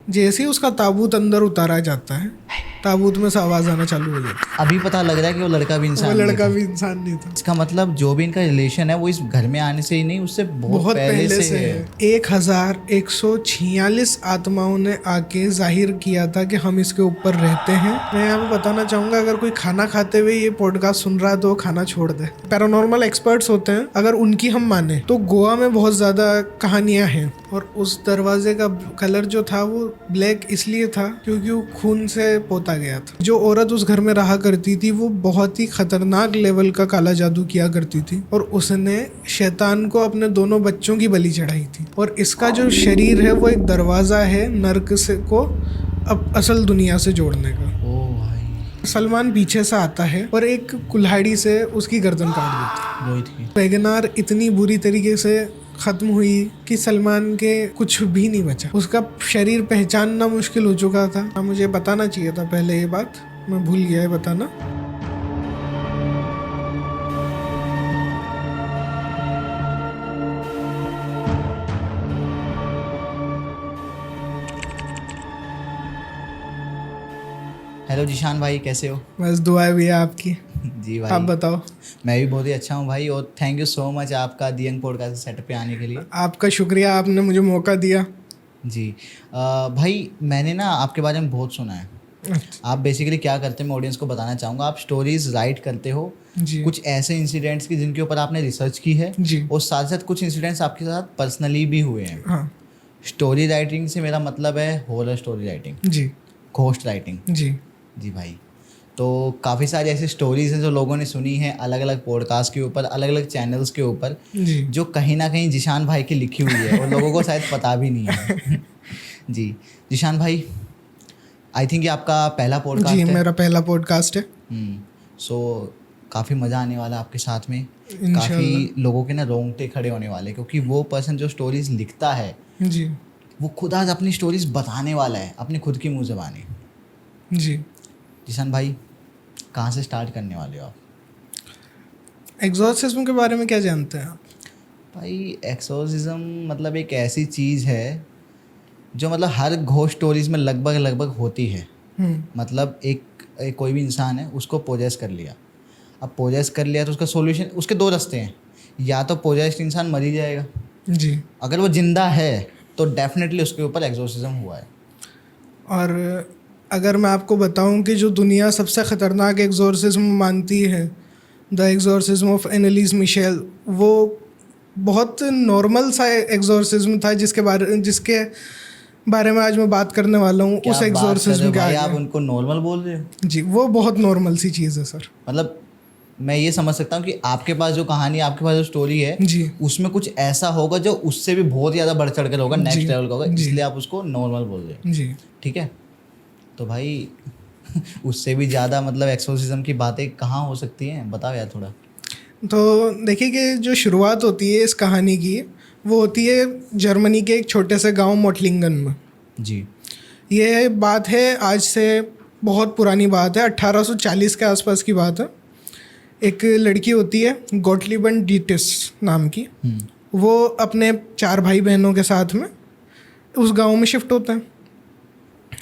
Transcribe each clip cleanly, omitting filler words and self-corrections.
जैसे ही उसका ताबूत अंदर उतारा जाता है, ताबूत में से आवाज़ आना चालू हो जाती अभी पता लग रहा है कि वो लड़का भी है। इंसान वो नहीं लड़का था। भी इंसान नहीं था। इसका मतलब जो भी इनका रिलेशन है वो इस घर में आने से ही नहीं, उससे बहुत पहले से है। है। 1146 आत्माओं ने आके जाहिर किया था कि हम इसके ऊपर रहते हैं। मैं यहाँ पे बताना चाहूंगा, अगर कोई खाना खाते हुए ये पॉडकास्ट सुन रहा है तो वो खाना छोड़ दे। पैरानॉर्मल एक्सपर्ट्स होते हैं, अगर उनकी हम माने तो गोवा में बहुत ज़्यादा कहानियाँ हैं। और उस दरवाजे का कलर जो था वो ब्लैक इसलिए था क्योंकि वो खून से पोता गया था। जो औरत उस घर में रहा करती थी वो बहुत ही खतरनाक लेवल का काला जादू किया करती थी, और उसने शैतान को अपने दोनों बच्चों की बलि चढ़ाई थी। और इसका जो शरीर है वो एक दरवाज़ा है नर्क से को अब असल दुनिया से जोड़ने का। ओ भाई, सलमान पीछे से आता है और एक कुल्हाड़ी से उसकी गर्दन काट देता है। वही थी। वैगनार इतनी बुरी तरीके से खत्म हुई कि सलमान के कुछ भी नहीं बचा। उसका शरीर पहचानना मुश्किल हो चुका था। मुझे बताना चाहिए था पहले ये बात, मैं भूल गया है बताना। हेलो जिशान भाई, कैसे हो? बस दुआ भी है आपकी। जी भाई, आप बताओ। मैं भी बहुत ही अच्छा हूँ भाई, और थैंक यू सो मच आपका दी यंग पॉडकास्ट सेटअप पे आने के लिए। आपका शुक्रिया, आपने मुझे मौका दिया। जी भाई, मैंने ना आपके बारे में बहुत सुना है। आप बेसिकली क्या करते हैं मैं ऑडियंस को बताना चाहूँगा। आप स्टोरीज राइट करते हो जी कुछ ऐसे इंसिडेंट्स की जिनके ऊपर आपने रिसर्च की है, जी और साथ साथ कुछ इंसिडेंट्स आपके साथ पर्सनली भी हुए हैं। हाँ स्टोरी राइटिंग से मेरा मतलब है हॉरर स्टोरी राइटिंग, जी घोस्ट राइटिंग। जी जी भाई, तो काफ़ी सारी ऐसी स्टोरीज हैं जो लोगों ने सुनी है अलग अलग पॉडकास्ट के ऊपर, अलग अलग चैनल्स के ऊपर, जी जो कहीं ना कहीं जिशान भाई की लिखी हुई है और लोगों को शायद पता भी नहीं है। जी जिशान भाई, आई थिंक ये आपका पहला पॉडकास्ट जी है। मेरा पहला पॉडकास्ट है। सो काफ़ी मज़ा आने वाला है आपके साथ में। इंशाल्लाह। काफ़ी लोगों के ना रोंगटे खड़े होने वाले, क्योंकि वो पर्सन जो स्टोरीज लिखता है जी वो खुद आज अपनी स्टोरीज बताने वाला है अपनी खुद की मुँह ज़बानी। जी जिशान भाई, कहाँ से स्टार्ट करने वाले हो आप? एग्जॉर्सिज्म के बारे में क्या जानते हैं आप? भाई एक्सोर्सिज्म मतलब एक ऐसी चीज़ है जो मतलब हर घोस्ट स्टोरीज में लगभग लगभग होती है। मतलब एक कोई भी इंसान है, उसको पोजेस कर लिया। अब पोजेस कर लिया तो उसका सॉल्यूशन, उसके दो रास्ते हैं। या तो पोजेस्ड इंसान मर ही जाएगा, जी। अगर वो जिंदा है तो डेफिनेटली उसके ऊपर एक्सोर्सिज्म हुआ है। और अगर मैं आपको बताऊं कि जो दुनिया सबसे ख़तरनाक एग्जॉर्सिज्म मानती है, the exorcism of Anneliese Michel, वो बहुत नॉर्मल सा एग्जॉर्सिज्म था जिसके बारे में आज मैं बात करने वाला हूँ। क्या उस बात कर रहे हो एग्जॉर्सिज्म के भाई, आप आगे उनको नॉर्मल बोल रहे हो? जी, वो बहुत नॉर्मल सी चीज़ है सर। मतलब मैं ये समझ सकता हूँ कि आपके पास जो कहानी, आपके पास जो स्टोरी है जी उसमें कुछ ऐसा होगा जो उससे भी बहुत ज़्यादा बढ़ चढ़ कर होगा, जी नेक्स्ट लेवल का होगा, जी इसलिए आप उसको नॉर्मल बोल रहे हो। जी। ठीक है, तो भाई उससे भी ज़्यादा मतलब एक्सोर्सिज्म की बातें कहाँ हो सकती हैं, बताओ यार थोड़ा। तो देखिए कि जो शुरुआत होती है इस कहानी की, वो होती है जर्मनी के एक छोटे से गांव मोटलिंगन में। जी। ये बात है आज से बहुत पुरानी बात है, 1840 के आसपास की बात है। एक लड़की होती है गोटलीबन डीटिस नाम की, वो अपने 4 भाई बहनों के साथ में उस गांव में शिफ्ट होते हैं।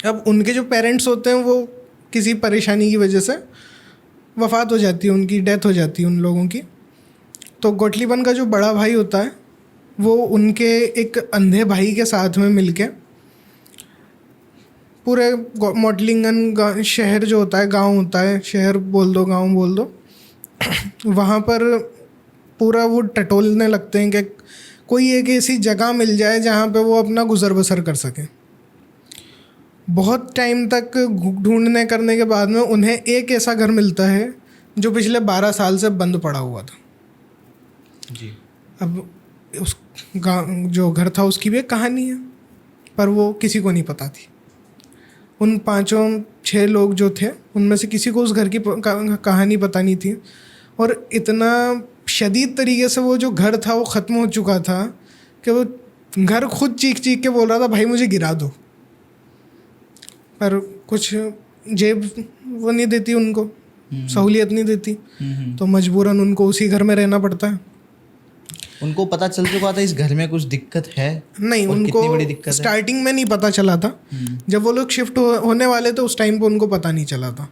अब उनके जो पेरेंट्स होते हैं वो किसी परेशानी की वजह से वफ़ात हो जाती है, उनकी डेथ हो जाती है उन लोगों की। तो गोटलीबन का जो बड़ा भाई होता है वो उनके एक अंधे भाई के साथ में मिलके पूरे मॉडलिंगन शहर जो होता है, गांव होता है, शहर बोल दो गांव बोल दो, वहाँ पर पूरा वो टटोलने लगते हैं कि कोई एक ऐसी जगह मिल जाए जहाँ पे वो अपना गुजर बसर कर सकें। बहुत टाइम तक ढूंढने करने के बाद में उन्हें एक ऐसा घर मिलता है जो पिछले 12 साल से बंद पड़ा हुआ था। जी। अब उस जो घर था उसकी भी एक कहानी है, पर वो किसी को नहीं पता थी। उन 5-6 लोग जो थे उनमें से किसी को उस घर की कहानी पता नहीं थी। और इतना शदीद तरीके से वो जो घर था वो ख़त्म हो चुका था कि वो घर खुद चीख चीख के बोल रहा था भाई मुझे गिरा दो, पर कुछ जेब वो नहीं देती उनको, सहूलियत नहीं देती, तो मजबूरन उनको उसी घर में रहना पड़ता है। उनको पता चल चुका था इस घर में कुछ दिक्कत है? नहीं, और उनको कितनी बड़ी दिक्कत है? स्टार्टिंग में नहीं पता चला था। जब वो लोग शिफ्ट होने वाले थे उस टाइम पे उनको पता नहीं चला था।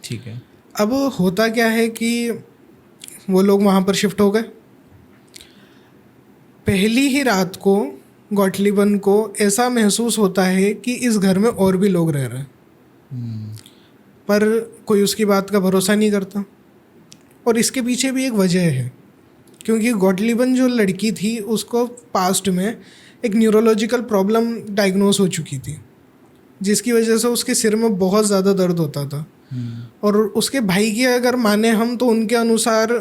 ठीक है। अब होता क्या है कि वो लोग वहाँ पर शिफ्ट हो गए। पहली ही रात को गॉटलिबन को ऐसा महसूस होता है कि इस घर में और भी लोग रह रहे हैं, पर कोई उसकी बात का भरोसा नहीं करता। और इसके पीछे भी एक वजह है, क्योंकि गॉटलिबन जो लड़की थी उसको पास्ट में एक न्यूरोलॉजिकल प्रॉब्लम डायग्नोस हो चुकी थी, जिसकी वजह से उसके सिर में बहुत ज़्यादा दर्द होता था। और उसके भाई की अगर माने हम तो उनके अनुसार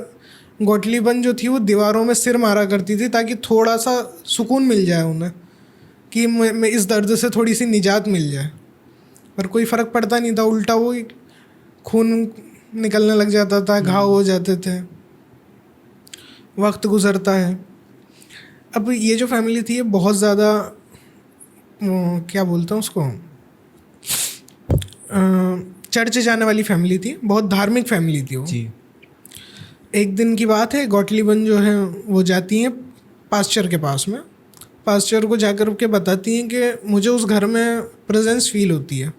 गॉटलिबन जो थी वो दीवारों में सिर मारा करती थी ताकि थोड़ा सा सुकून मिल जाए उन्हें, कि मैं इस दर्द से थोड़ी सी निजात मिल जाए। पर कोई फ़र्क पड़ता नहीं था, उल्टा वो खून निकलने लग जाता था, घाव हो जाते थे। वक्त गुजरता है। अब ये जो फैमिली थी ये बहुत ज़्यादा क्या बोलते हैं उसको, चर्च जाने वाली फैमिली थी, बहुत धार्मिक फैमिली थी वो। जी। एक दिन की बात है, गॉटलिबन जो है वो जाती हैं पास्चर के पास में। पास्चर को जाकर के बताती हैं कि मुझे उस घर में प्रेजेंस फील होती है,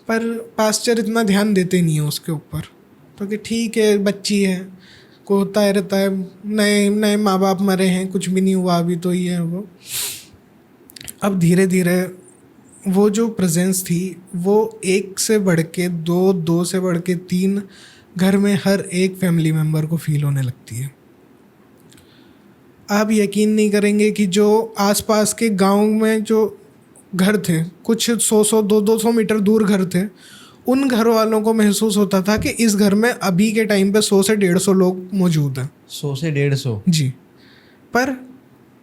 पर पास्चर इतना ध्यान देते नहीं है उसके ऊपर। तो कि ठीक है, बच्ची है, को होता है रहता है, नए नए माँ बाप मरे हैं, कुछ भी नहीं हुआ अभी तो ये है वो। अब धीरे धीरे वो जो प्रेजेंस थी वो एक से बढ़ के दो, दो से बढ़ के तीन, घर में हर एक फैमिली मेम्बर को फील होने लगती है। आप यकीन नहीं करेंगे कि जो आसपास के गांव में जो घर थे, कुछ 100 200 मीटर दूर घर थे, उन घर वालों को महसूस होता था कि इस घर में अभी के टाइम पे 100 से 150 लोग मौजूद हैं। 100 से 150? जी। पर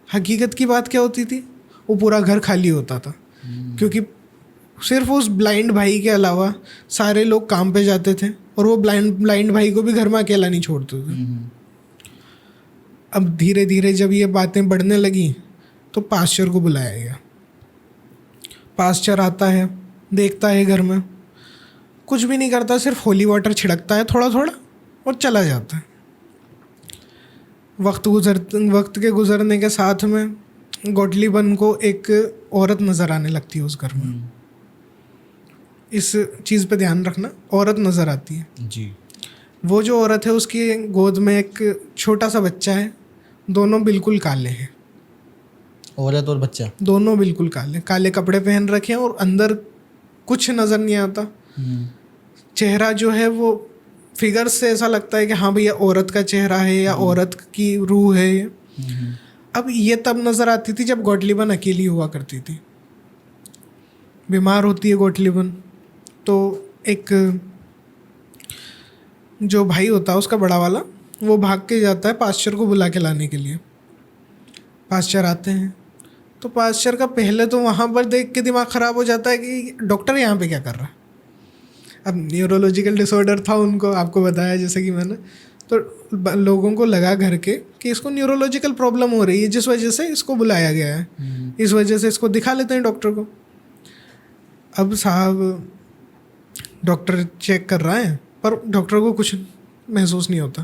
हकीकत की बात क्या होती थी, वो पूरा घर खाली होता था, क्योंकि सिर्फ उस ब्लाइंड भाई के अलावा सारे लोग काम पे जाते थे और वो ब्लाइंड भाई को भी घर में अकेला नहीं छोड़ते थे। अब धीरे धीरे जब ये बातें बढ़ने लगी तो पास्चर को बुलाया गया। पास्चर आता है, देखता है घर में, कुछ भी नहीं करता, सिर्फ होली वाटर छिड़कता है थोड़ा थोड़ा और चला जाता है। वक्त के गुजरने के साथ में गॉटलिबन को एक औरत नज़र आने लगती है उस घर में। इस चीज़ पे ध्यान रखना, औरत नज़र आती है जी। वो जो औरत है उसकी गोद में एक छोटा सा बच्चा है, दोनों बिल्कुल काले हैं। औरत और बच्चा दोनों बिल्कुल काले, काले कपड़े पहन रखे हैं और अंदर कुछ नज़र नहीं आता। चेहरा जो है वो फिगर से ऐसा लगता है कि हाँ भैया औरत का चेहरा है या औरत की रूह है ये। अब ये तब नज़र आती थी जब गॉटलिबन अकेली हुआ करती थी। बीमार होती है गॉटलिबन तो एक जो भाई होता है उसका बड़ा वाला, वो भाग के जाता है पास्चर को बुला के लाने के लिए। पास्चर आते हैं तो पास्चर का पहले तो वहाँ पर देख के दिमाग ख़राब हो जाता है कि डॉक्टर यहाँ पे क्या कर रहा है। अब न्यूरोलॉजिकल डिसऑर्डर था उनको, आपको बताया जैसे कि मैंने, तो लोगों को लगा घर के कि इसको न्यूरोलॉजिकल प्रॉब्लम हो रही है, जिस वजह से इसको बुलाया गया है, इस वजह से इसको दिखा लेते हैं डॉक्टर को। अब साहब डॉक्टर चेक कर रहा है पर डॉक्टर को कुछ महसूस नहीं होता।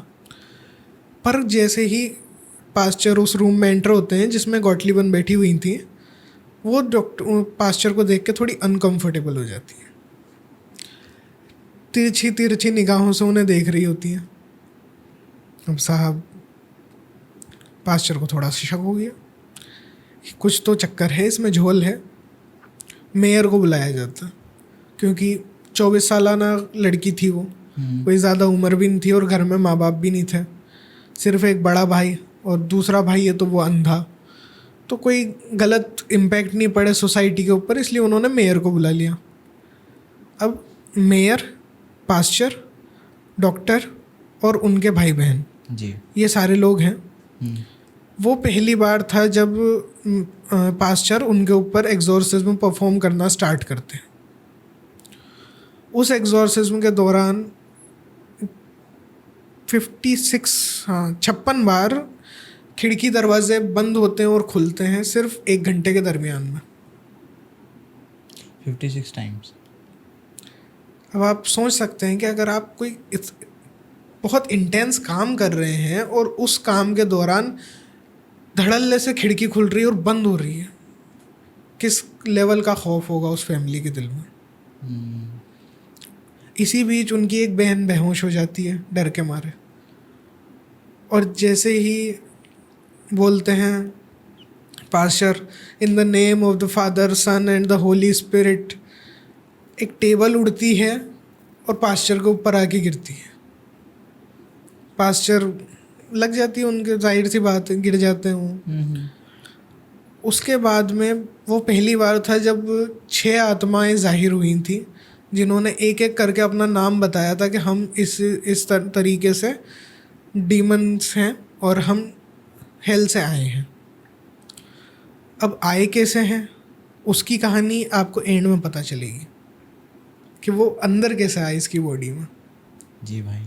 पर जैसे ही पास्चर उस रूम में एंटर होते हैं जिसमें गॉटलिबन बैठी हुई थी, वो डॉक्टर पास्चर को देख के थोड़ी अनकंफर्टेबल हो जाती है, तिरछी तिरछी निगाहों से उन्हें देख रही होती है। अब साहब पास्चर को थोड़ा सा शक हो गया, कुछ तो चक्कर है इसमें, झोल है। मेयर को बुलाया जाता, क्योंकि 24 सालाना लड़की थी वो, कोई ज़्यादा उम्र भी नहीं थी और घर में माँ बाप भी नहीं थे, सिर्फ एक बड़ा भाई और दूसरा भाई है तो वो अंधा, तो कोई गलत इम्पैक्ट नहीं पड़े सोसाइटी के ऊपर, इसलिए उन्होंने मेयर को बुला लिया। अब मेयर, पास्चर, डॉक्टर और उनके भाई बहन जी, ये सारे लोग हैं। वो पहली बार था जब पास्चर उनके ऊपर एग्जॉर्सिज्म परफॉर्म करना स्टार्ट करते हैं। उस एग्जॉर्सिज्म के दौरान 56 बार खिड़की दरवाजे बंद होते हैं और खुलते हैं सिर्फ 1 घंटे के दरमियान में। 56 टाइम्स। अब आप सोच सकते हैं कि अगर आप कोई बहुत इंटेंस काम कर रहे हैं और उस काम के दौरान धड़ल्ले से खिड़की खुल रही है और बंद हो रही है, किस लेवल का खौफ होगा उस फैमिली के दिल में। इसी बीच उनकी एक बहन बेहोश हो जाती है डर के मारे, और जैसे ही बोलते हैं pastor in the name of the father son and the holy spirit, एक टेबल उड़ती है और पास्टर के ऊपर आके गिरती है। पास्टर लग जाती है उनके, जाहिर सी बात है, गिर जाते हैं वो। उसके बाद में वो पहली बार था जब 6 आत्माएं जाहिर हुई थी, जिन्होंने एक एक करके अपना नाम बताया था कि हम इस तरीके से डीमंस हैं और हम हेल से आए हैं। अब आए कैसे हैं उसकी कहानी आपको एंड में पता चलेगी कि वो अंदर कैसे आए इसकी बॉडी में। जी भाई।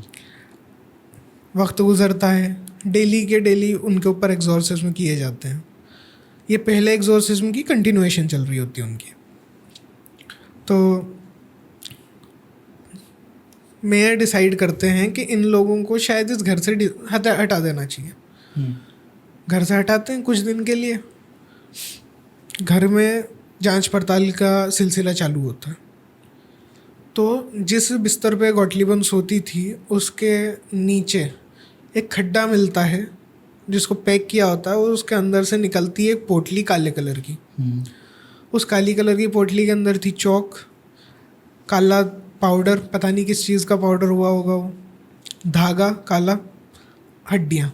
वक्त गुजरता है, डेली के डेली उनके ऊपर एग्जॉर्सिज्म किए जाते हैं। ये पहले एग्जॉर्सिज्म की कंटिन्यूएशन चल रही होती है उनकी। तो मेयर डिसाइड करते हैं कि इन लोगों को शायद इस घर से हटा देना चाहिए। घर से हटाते हैं कुछ दिन के लिए। घर में जांच पड़ताल का सिलसिला चालू होता है। तो जिस बिस्तर पे गॉटलिबन सोती थी उसके नीचे एक खड्डा मिलता है जिसको पैक किया होता है, और उसके अंदर से निकलती है एक पोटली काले कलर की। उस काली कलर की पोटली के अंदर थी चौक, काला पाउडर, पता नहीं किस चीज़ का पाउडर हुआ होगा वो, धागा काला, हड्डियाँ।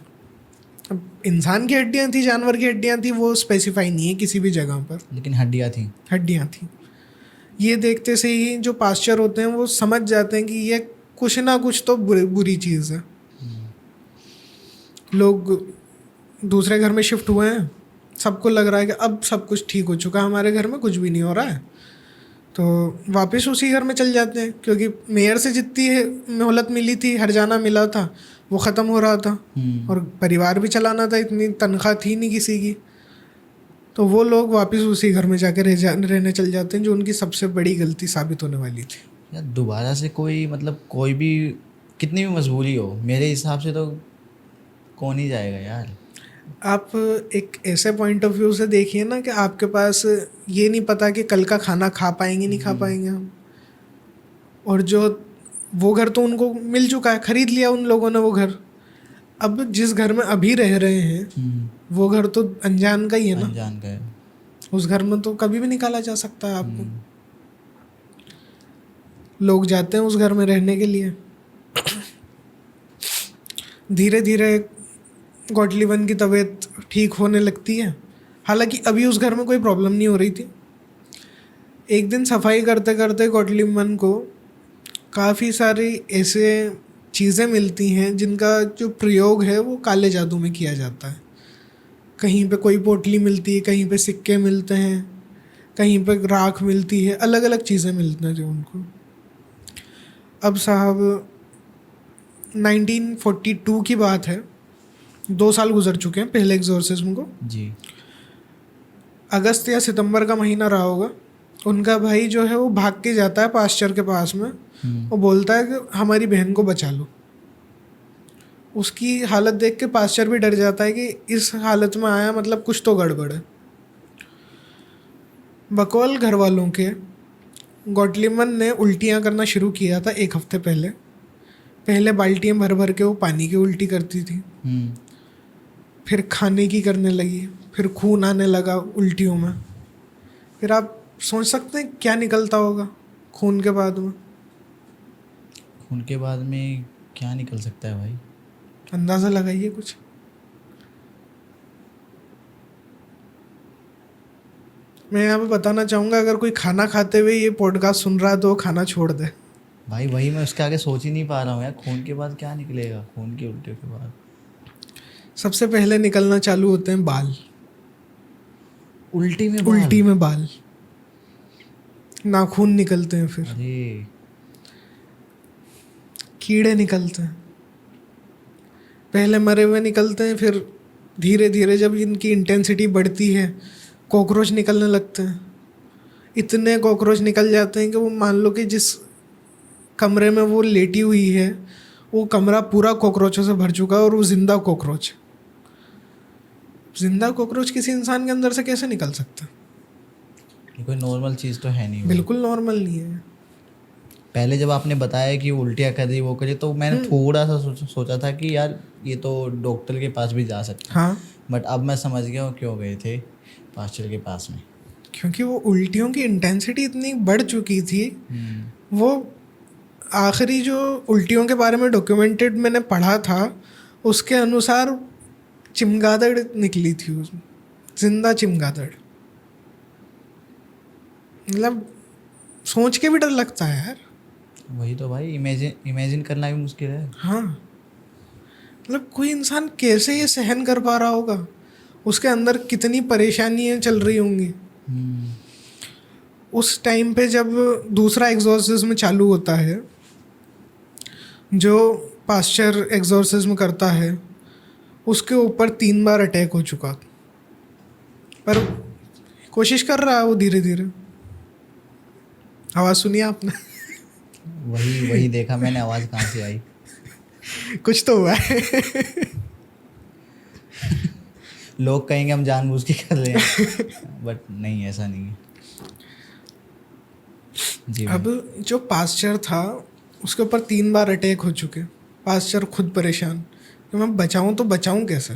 अब इंसान की हड्डियाँ थी, जानवर की हड्डियाँ थी, वो स्पेसिफाई नहीं है किसी भी जगह पर, लेकिन हड्डियाँ थी। ये देखते से ही जो पास्चर होते हैं वो समझ जाते हैं कि ये कुछ ना कुछ तो बुरी चीज़ है। लोग दूसरे घर में शिफ्ट हुए हैं, सबको लग रहा है कि अब सब कुछ ठीक हो चुका है, हमारे घर में कुछ भी नहीं हो रहा है, तो वापस उसी घर में चल जाते हैं, क्योंकि मेयर से जितनी मोहलत मिली थी, हर्जाना मिला था, वो ख़त्म हो रहा था, और परिवार भी चलाना था, इतनी तनख्वाह थी नहीं किसी की। तो वो लोग वापस उसी घर में जाकर रहने चल जाते हैं, जो उनकी सबसे बड़ी गलती साबित होने वाली थी। यार दोबारा से कोई भी कितनी भी मजबूरी हो, मेरे हिसाब से तो कौन ही जाएगा यार। आप एक ऐसे पॉइंट ऑफ व्यू से देखिए ना कि आपके पास ये नहीं पता कि कल का खाना खा पाएंगे नहीं खा पाएंगे हम, और जो वो घर तो उनको मिल चुका है, खरीद लिया उन लोगों ने वो घर। अब जिस घर में अभी रह रहे हैं वो घर तो अनजान का ही है ना, अनजान का है। उस घर में तो कभी भी निकाला जा सकता है आपको। लोग जाते हैं उस घर में रहने के लिए। धीरे धीरे गॉटलिबन की तबीयत ठीक होने लगती है, हालांकि अभी उस घर में कोई प्रॉब्लम नहीं हो रही थी। एक दिन सफाई करते करते गॉटलिबन को काफ़ी सारी ऐसे चीज़ें मिलती हैं जिनका जो प्रयोग है वो काले जादू में किया जाता है। कहीं पे कोई पोटली मिलती है, कहीं पे सिक्के मिलते हैं, कहीं पे राख मिलती है, अलग अलग चीज़ें मिलती हैं जो उनको। अब साहब 1942 की बात है, 2 साल गुजर चुके हैं पहले एग्जॉर्सिज्म को जी। अगस्त या सितंबर का महीना रहा होगा। उनका भाई जो है वो भाग के जाता है पास्चर के पास में, वो बोलता है कि हमारी बहन को बचा लो। उसकी हालत देख के पास्चर भी डर जाता है कि इस हालत में आया मतलब कुछ तो गड़बड़ है। बकौल घर वालों के गॉटलिबन ने उल्टियाँ करना शुरू किया था 1 हफ्ते पहले बाल्टियाँ भर भर के वो पानी की उल्टी करती थी, फिर खाने की करने लगी, फिर खून आने लगा उल्टियों में। फिर आप सोच सकते हैं क्या निकलता होगा खून के बाद में। खून के बाद में क्या निकल सकता है भाई, अंदाज़ा लगाइए कुछ। मैं यहाँ पे बताना चाहूँगा, अगर कोई खाना खाते हुए ये पॉडकास्ट सुन रहा है तो वो खाना छोड़ दे भाई। वही मैं उसके आगे सोच ही नहीं पा रहा हूँ यार, खून के बाद क्या निकलेगा, खून की उल्टी के बाद। सबसे पहले निकलना चालू होते हैं बाल। उल्टी में बाल, नाखून निकलते हैं, फिर अरे कीड़े निकलते हैं। पहले मरे हुए निकलते हैं, फिर धीरे धीरे जब इनकी इंटेंसिटी बढ़ती है कॉकरोच निकलने लगते हैं। इतने कॉकरोच निकल जाते हैं कि वो मान लो कि जिस कमरे में वो लेटी हुई है वो कमरा पूरा कॉकरोचों से भर चुका है और वो जिंदा कॉकरोच। जिंदा कॉकरोच किसी इंसान के अंदर से कैसे निकल सकता है? ये कोई नॉर्मल चीज़ तो है नहीं वो। बिल्कुल नॉर्मल नहीं है। पहले जब आपने बताया कि उल्टियाँ कर रही वो करी, तो मैंने थोड़ा सा सोचा था कि यार ये तो डॉक्टर के पास भी जा सकता है। हाँ, बट अब मैं समझ गया हूँ क्यों गए थे पास्टर के पास में। क्योंकि वो उल्टियों की इंटेंसिटी इतनी बढ़ चुकी थी। वो आखिरी जो उल्टियों के बारे में डॉक्यूमेंटेड मैंने पढ़ा था उसके अनुसार चिमगादड़ निकली थी उसमें, जिंदा चिमगादड़। मतलब सोच के भी डर लगता है यार। वही तो भाई, इमेजिन करना भी मुश्किल है। हाँ, मतलब कोई इंसान कैसे ये सहन कर पा रहा होगा, उसके अंदर कितनी परेशानियां चल रही होंगी। उस टाइम पे जब दूसरा एग्जॉर्सिज्म चालू होता है, जो पास्चर एग्जॉर्सिज्म करता है, उसके ऊपर 3 बार अटैक हो चुका, पर कोशिश कर रहा है वो धीरे धीरे। आवाज़ सुनी आपने? वही देखा मैंने, आवाज़ कहाँ से आई। कुछ तो हुआ है। लोग कहेंगे हम जानबूझ के कर रहे हैं, बट नहीं, ऐसा नहीं है जी। अब जो पास्चर था उसके ऊपर 3 बार अटैक हो चुके। पास्चर खुद परेशान कि मैं बचाऊं तो बचाऊं कैसे।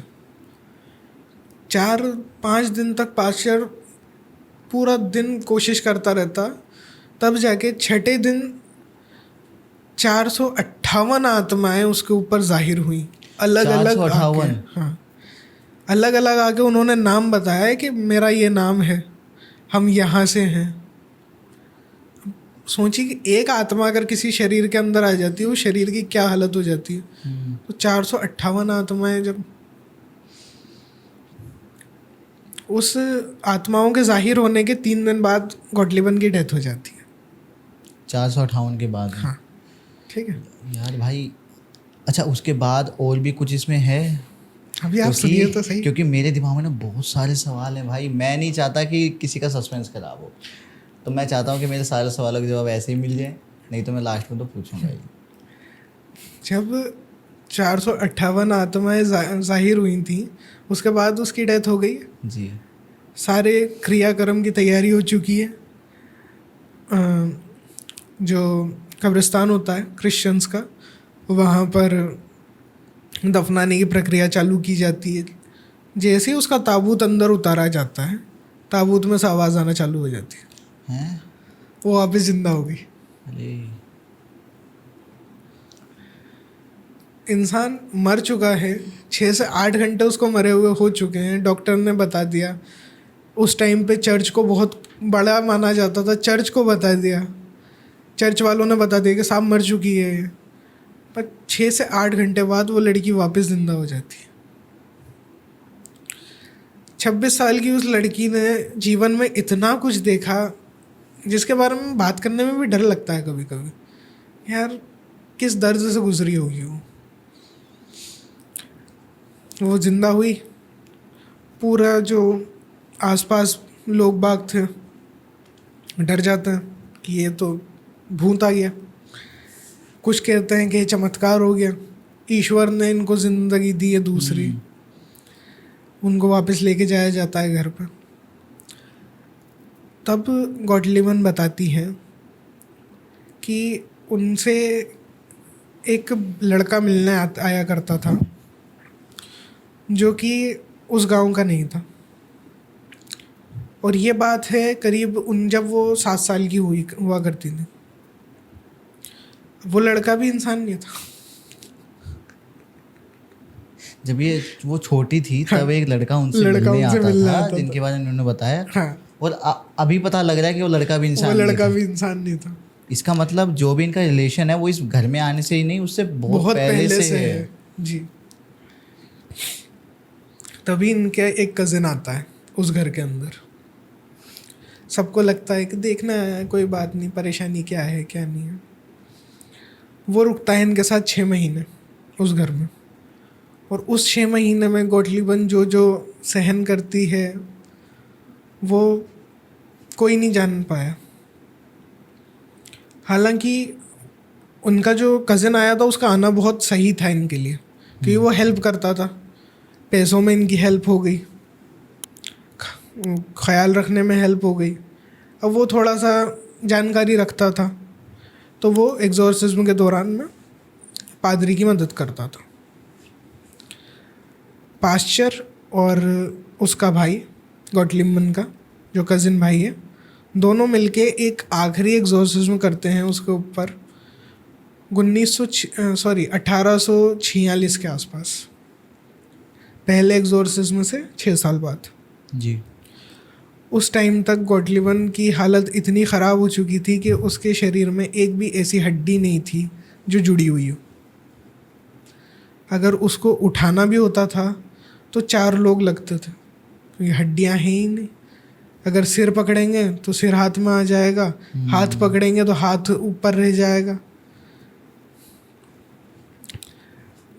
4-5 दिन तक पास्चर पूरा दिन कोशिश करता रहता, तब जाके छठे दिन 458 आत्माएं उसके ऊपर जाहिर हुई, अलग अलग 458? हाँ, अलग अलग आके उन्होंने नाम बताया कि मेरा ये नाम है, हम यहाँ से हैं। सोचिए कि एक आत्मा अगर किसी शरीर के अंदर आ जाती है, वो शरीर की क्या हालत हो जाती है। तो 458 आत्माएं जब उस आत्माओं के जाहिर होने के 3 दिन बाद गॉटलिबन की डेथ हो जाती है। 458 के बाद? हाँ, ठीक है यार भाई। अच्छा, उसके बाद और भी कुछ इसमें है? अभी आप सुनिए तो सही। क्योंकि मेरे दिमाग में ना बहुत सारे सवाल हैं भाई। मैं नहीं चाहता कि किसी का सस्पेंस खराब हो, तो मैं चाहता हूँ कि मेरे सारे सवालों के जवाब ऐसे ही मिल जाए, नहीं तो मैं लास्ट में तो पूछूंगा ही। जब 458 आत्माएं जाहिर हुई थी, उसके बाद उसकी डेथ हो गई जी। सारे क्रियाक्रम की तैयारी हो चुकी है। जो कब्रिस्तान होता है क्रिश्चियंस का, वहाँ पर दफनाने की प्रक्रिया चालू की जाती है। जैसे ही उसका ताबूत अंदर उतारा जाता है, ताबूत में से आवाज़ आना चालू हो जाती है, हैं? वो वापस जिंदा हो गई। अरे इंसान मर चुका है, 6 से 8 घंटे उसको मरे हुए हो चुके हैं। डॉक्टर ने बता दिया। उस टाइम पे चर्च को बहुत बड़ा माना जाता था, चर्च को बता दिया, चर्च वालों ने बता दिया कि साहब मर चुकी है। पर 6 से 8 घंटे बाद वो लड़की वापस जिंदा हो जाती है। 26 साल की उस लड़की ने जीवन में इतना कुछ देखा जिसके बारे में बात करने में भी डर लगता है कभी कभी। यार किस दर्द से गुजरी होगी वो जिंदा हुई। पूरा जो आसपास लोग बाग थे डर जाते हैं कि ये तो भूत आ गया, कुछ कहते हैं कि ये चमत्कार हो गया, ईश्वर ने इनको ज़िंदगी दी है दूसरी। उनको वापस लेके जाया जाता है घर पर। तब गॉटलिबन बताती है कि उनसे एक लड़का मिलने आया करता था जो कि उस गांव का नहीं था। और ये बात है करीब जब वो 7 साल की हुआ करती थी। वो लड़का भी इंसान नहीं था। जब ये वो छोटी थी तब एक लड़का उनसे मिलने आता था, जिनके बारे में उन्होंने बताया। हाँ, और अभी पता लग रहा है कि वो लड़का भी इंसान नहीं था। इसका मतलब जो भी इनका रिलेशन है वो इस घर में आने से ही नहीं, उससे बहुत पहले से है। जी। तभी इनके एक कजिन आता है उस घर के अंदर। सबको लगता है कि देखना है, कोई बात नहीं, परेशानी क्या है क्या नहीं है। वो रुकता है इनके साथ 6 महीने उस घर में। और उस 6 महीने में गॉटलिबन जो जो सहन करती है वो कोई नहीं जान पाया। हालांकि उनका जो कज़न आया था उसका आना बहुत सही था इनके लिए, क्योंकि वो हेल्प करता था, पैसों में इनकी हेल्प हो गई, ख्याल रखने में हेल्प हो गई। अब वो थोड़ा सा जानकारी रखता था, तो वो एग्जॉर्सिज्म के दौरान में पादरी की मदद करता था। पास्चर और उसका भाई गॉटलिमन का जो कज़िन भाई है, दोनों मिलके एक आखिरी एग्जॉर्सिज्म करते हैं उसके ऊपर 1846 के आसपास, पहले एग्जॉर्सिज्म से 6 साल बाद जी। उस टाइम तक गॉटलिमन की हालत इतनी ख़राब हो चुकी थी कि उसके शरीर में एक भी ऐसी हड्डी नहीं थी जो जुड़ी हुई हो। अगर उसको उठाना भी होता था तो 4 लोग लगते थे, क्योंकि हड्डियां हैं ही नहीं। अगर सिर पकड़ेंगे तो सिर हाथ में आ जाएगा, हाथ पकड़ेंगे तो हाथ ऊपर रह जाएगा।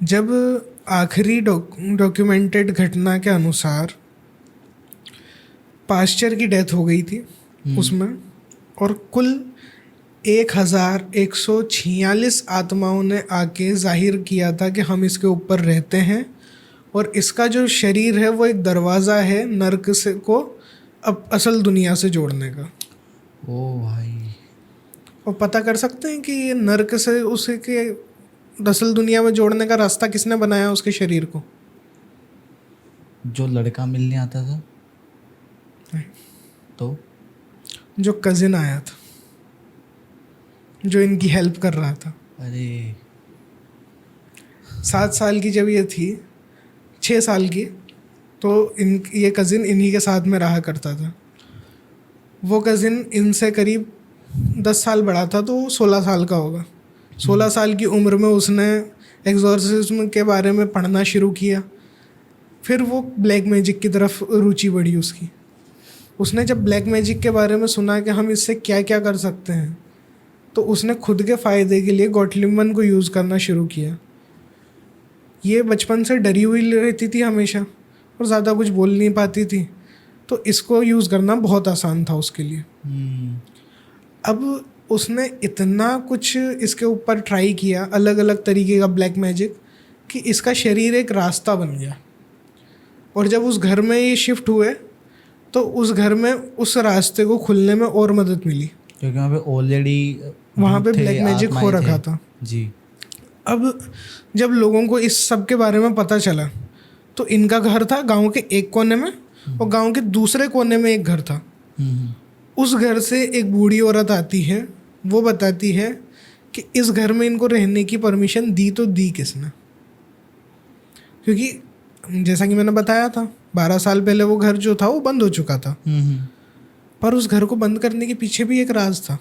जब आखिरी डॉक्यूमेंटेड घटना के अनुसार पास्चर की डेथ हो गई थी उसमें, और कुल 1146 आत्माओं ने आके जाहिर किया था कि हम इसके ऊपर रहते हैं, और इसका जो शरीर है वो एक दरवाज़ा है नर्क से को अब असल दुनिया से जोड़ने का। ओ भाई। और पता कर सकते हैं कि ये नर्क से उसे के असल दुनिया में जोड़ने का रास्ता किसने बनाया उसके शरीर को? जो लड़का मिलने आता था तो जो कज़िन आया था, जो इनकी हेल्प कर रहा था। अरे 7 साल की जब ये थी, 6 साल की, तो ये कज़िन इन्हीं के साथ में रहा करता था। वो कज़िन इनसे करीब 10 साल बड़ा था, तो वो 16 साल का होगा। 16 साल की उम्र में उसने एग्जॉर्सिज्म के बारे में पढ़ना शुरू किया। फिर वो ब्लैक मैजिक की तरफ रुचि बढ़ी उसकी। उसने जब ब्लैक मैजिक के बारे में सुना कि हम इससे क्या क्या कर सकते हैं, तो उसने खुद के फ़ायदे के लिए गॉटलिमन को यूज़ करना शुरू किया। ये बचपन से डरी हुई रहती थी हमेशा और ज़्यादा कुछ बोल नहीं पाती थी, तो इसको यूज़ करना बहुत आसान था उसके लिए। अब उसने इतना कुछ इसके ऊपर ट्राई किया, अलग अलग तरीके का ब्लैक मैजिक, कि इसका शरीर एक रास्ता बन गया। और जब उस घर में ये शिफ्ट हुए तो उस घर में उस रास्ते को खुलने में और मदद मिली, क्योंकि वहाँ पे ऑलरेडी वहाँ पे ब्लैक मैजिक हो रखा था जी। अब जब लोगों को इस सब के बारे में पता चला, तो इनका घर था गांव के एक कोने में, और गांव के दूसरे कोने में एक घर था। उस घर से एक बूढ़ी औरत आती है, वो बताती है कि इस घर में इनको रहने की परमिशन दी तो दी किसने, क्योंकि जैसा कि मैंने बताया था 12 साल पहले वो घर जो था वो बंद हो चुका था। पर उस घर को बंद करने के पीछे भी एक राज था।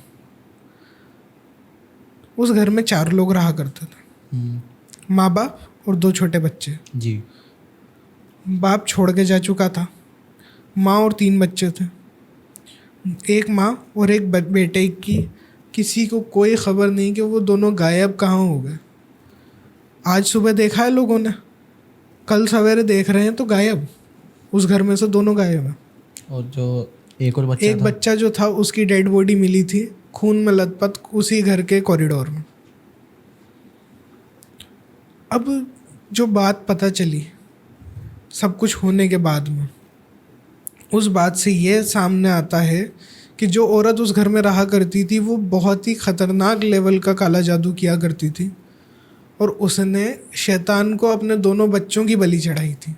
उस घर में 4 लोग रहा करते थे, माँ बाप और 2 छोटे बच्चे जी। बाप छोड़ के जा चुका था, माँ और 3 बच्चे थे। एक माँ और एक बेटे की किसी को कोई खबर नहीं कि वो दोनों गायब कहाँ हो गए। आज सुबह देखा है लोगों ने, कल सवेरे देख रहे हैं तो गायब, उस घर में से दोनों गायब हैं। और जो एक बच्चा जो था उसकी डेड बॉडी मिली थी खून में लथपथ उसी घर के कॉरिडोर में। अब जो बात पता चली सब कुछ होने के बाद में, उस बात से ये सामने आता है कि जो औरत उस घर में रहा करती थी वो बहुत ही ख़तरनाक लेवल का काला जादू किया करती थी, और उसने शैतान को अपने दोनों बच्चों की बलि चढ़ाई थी।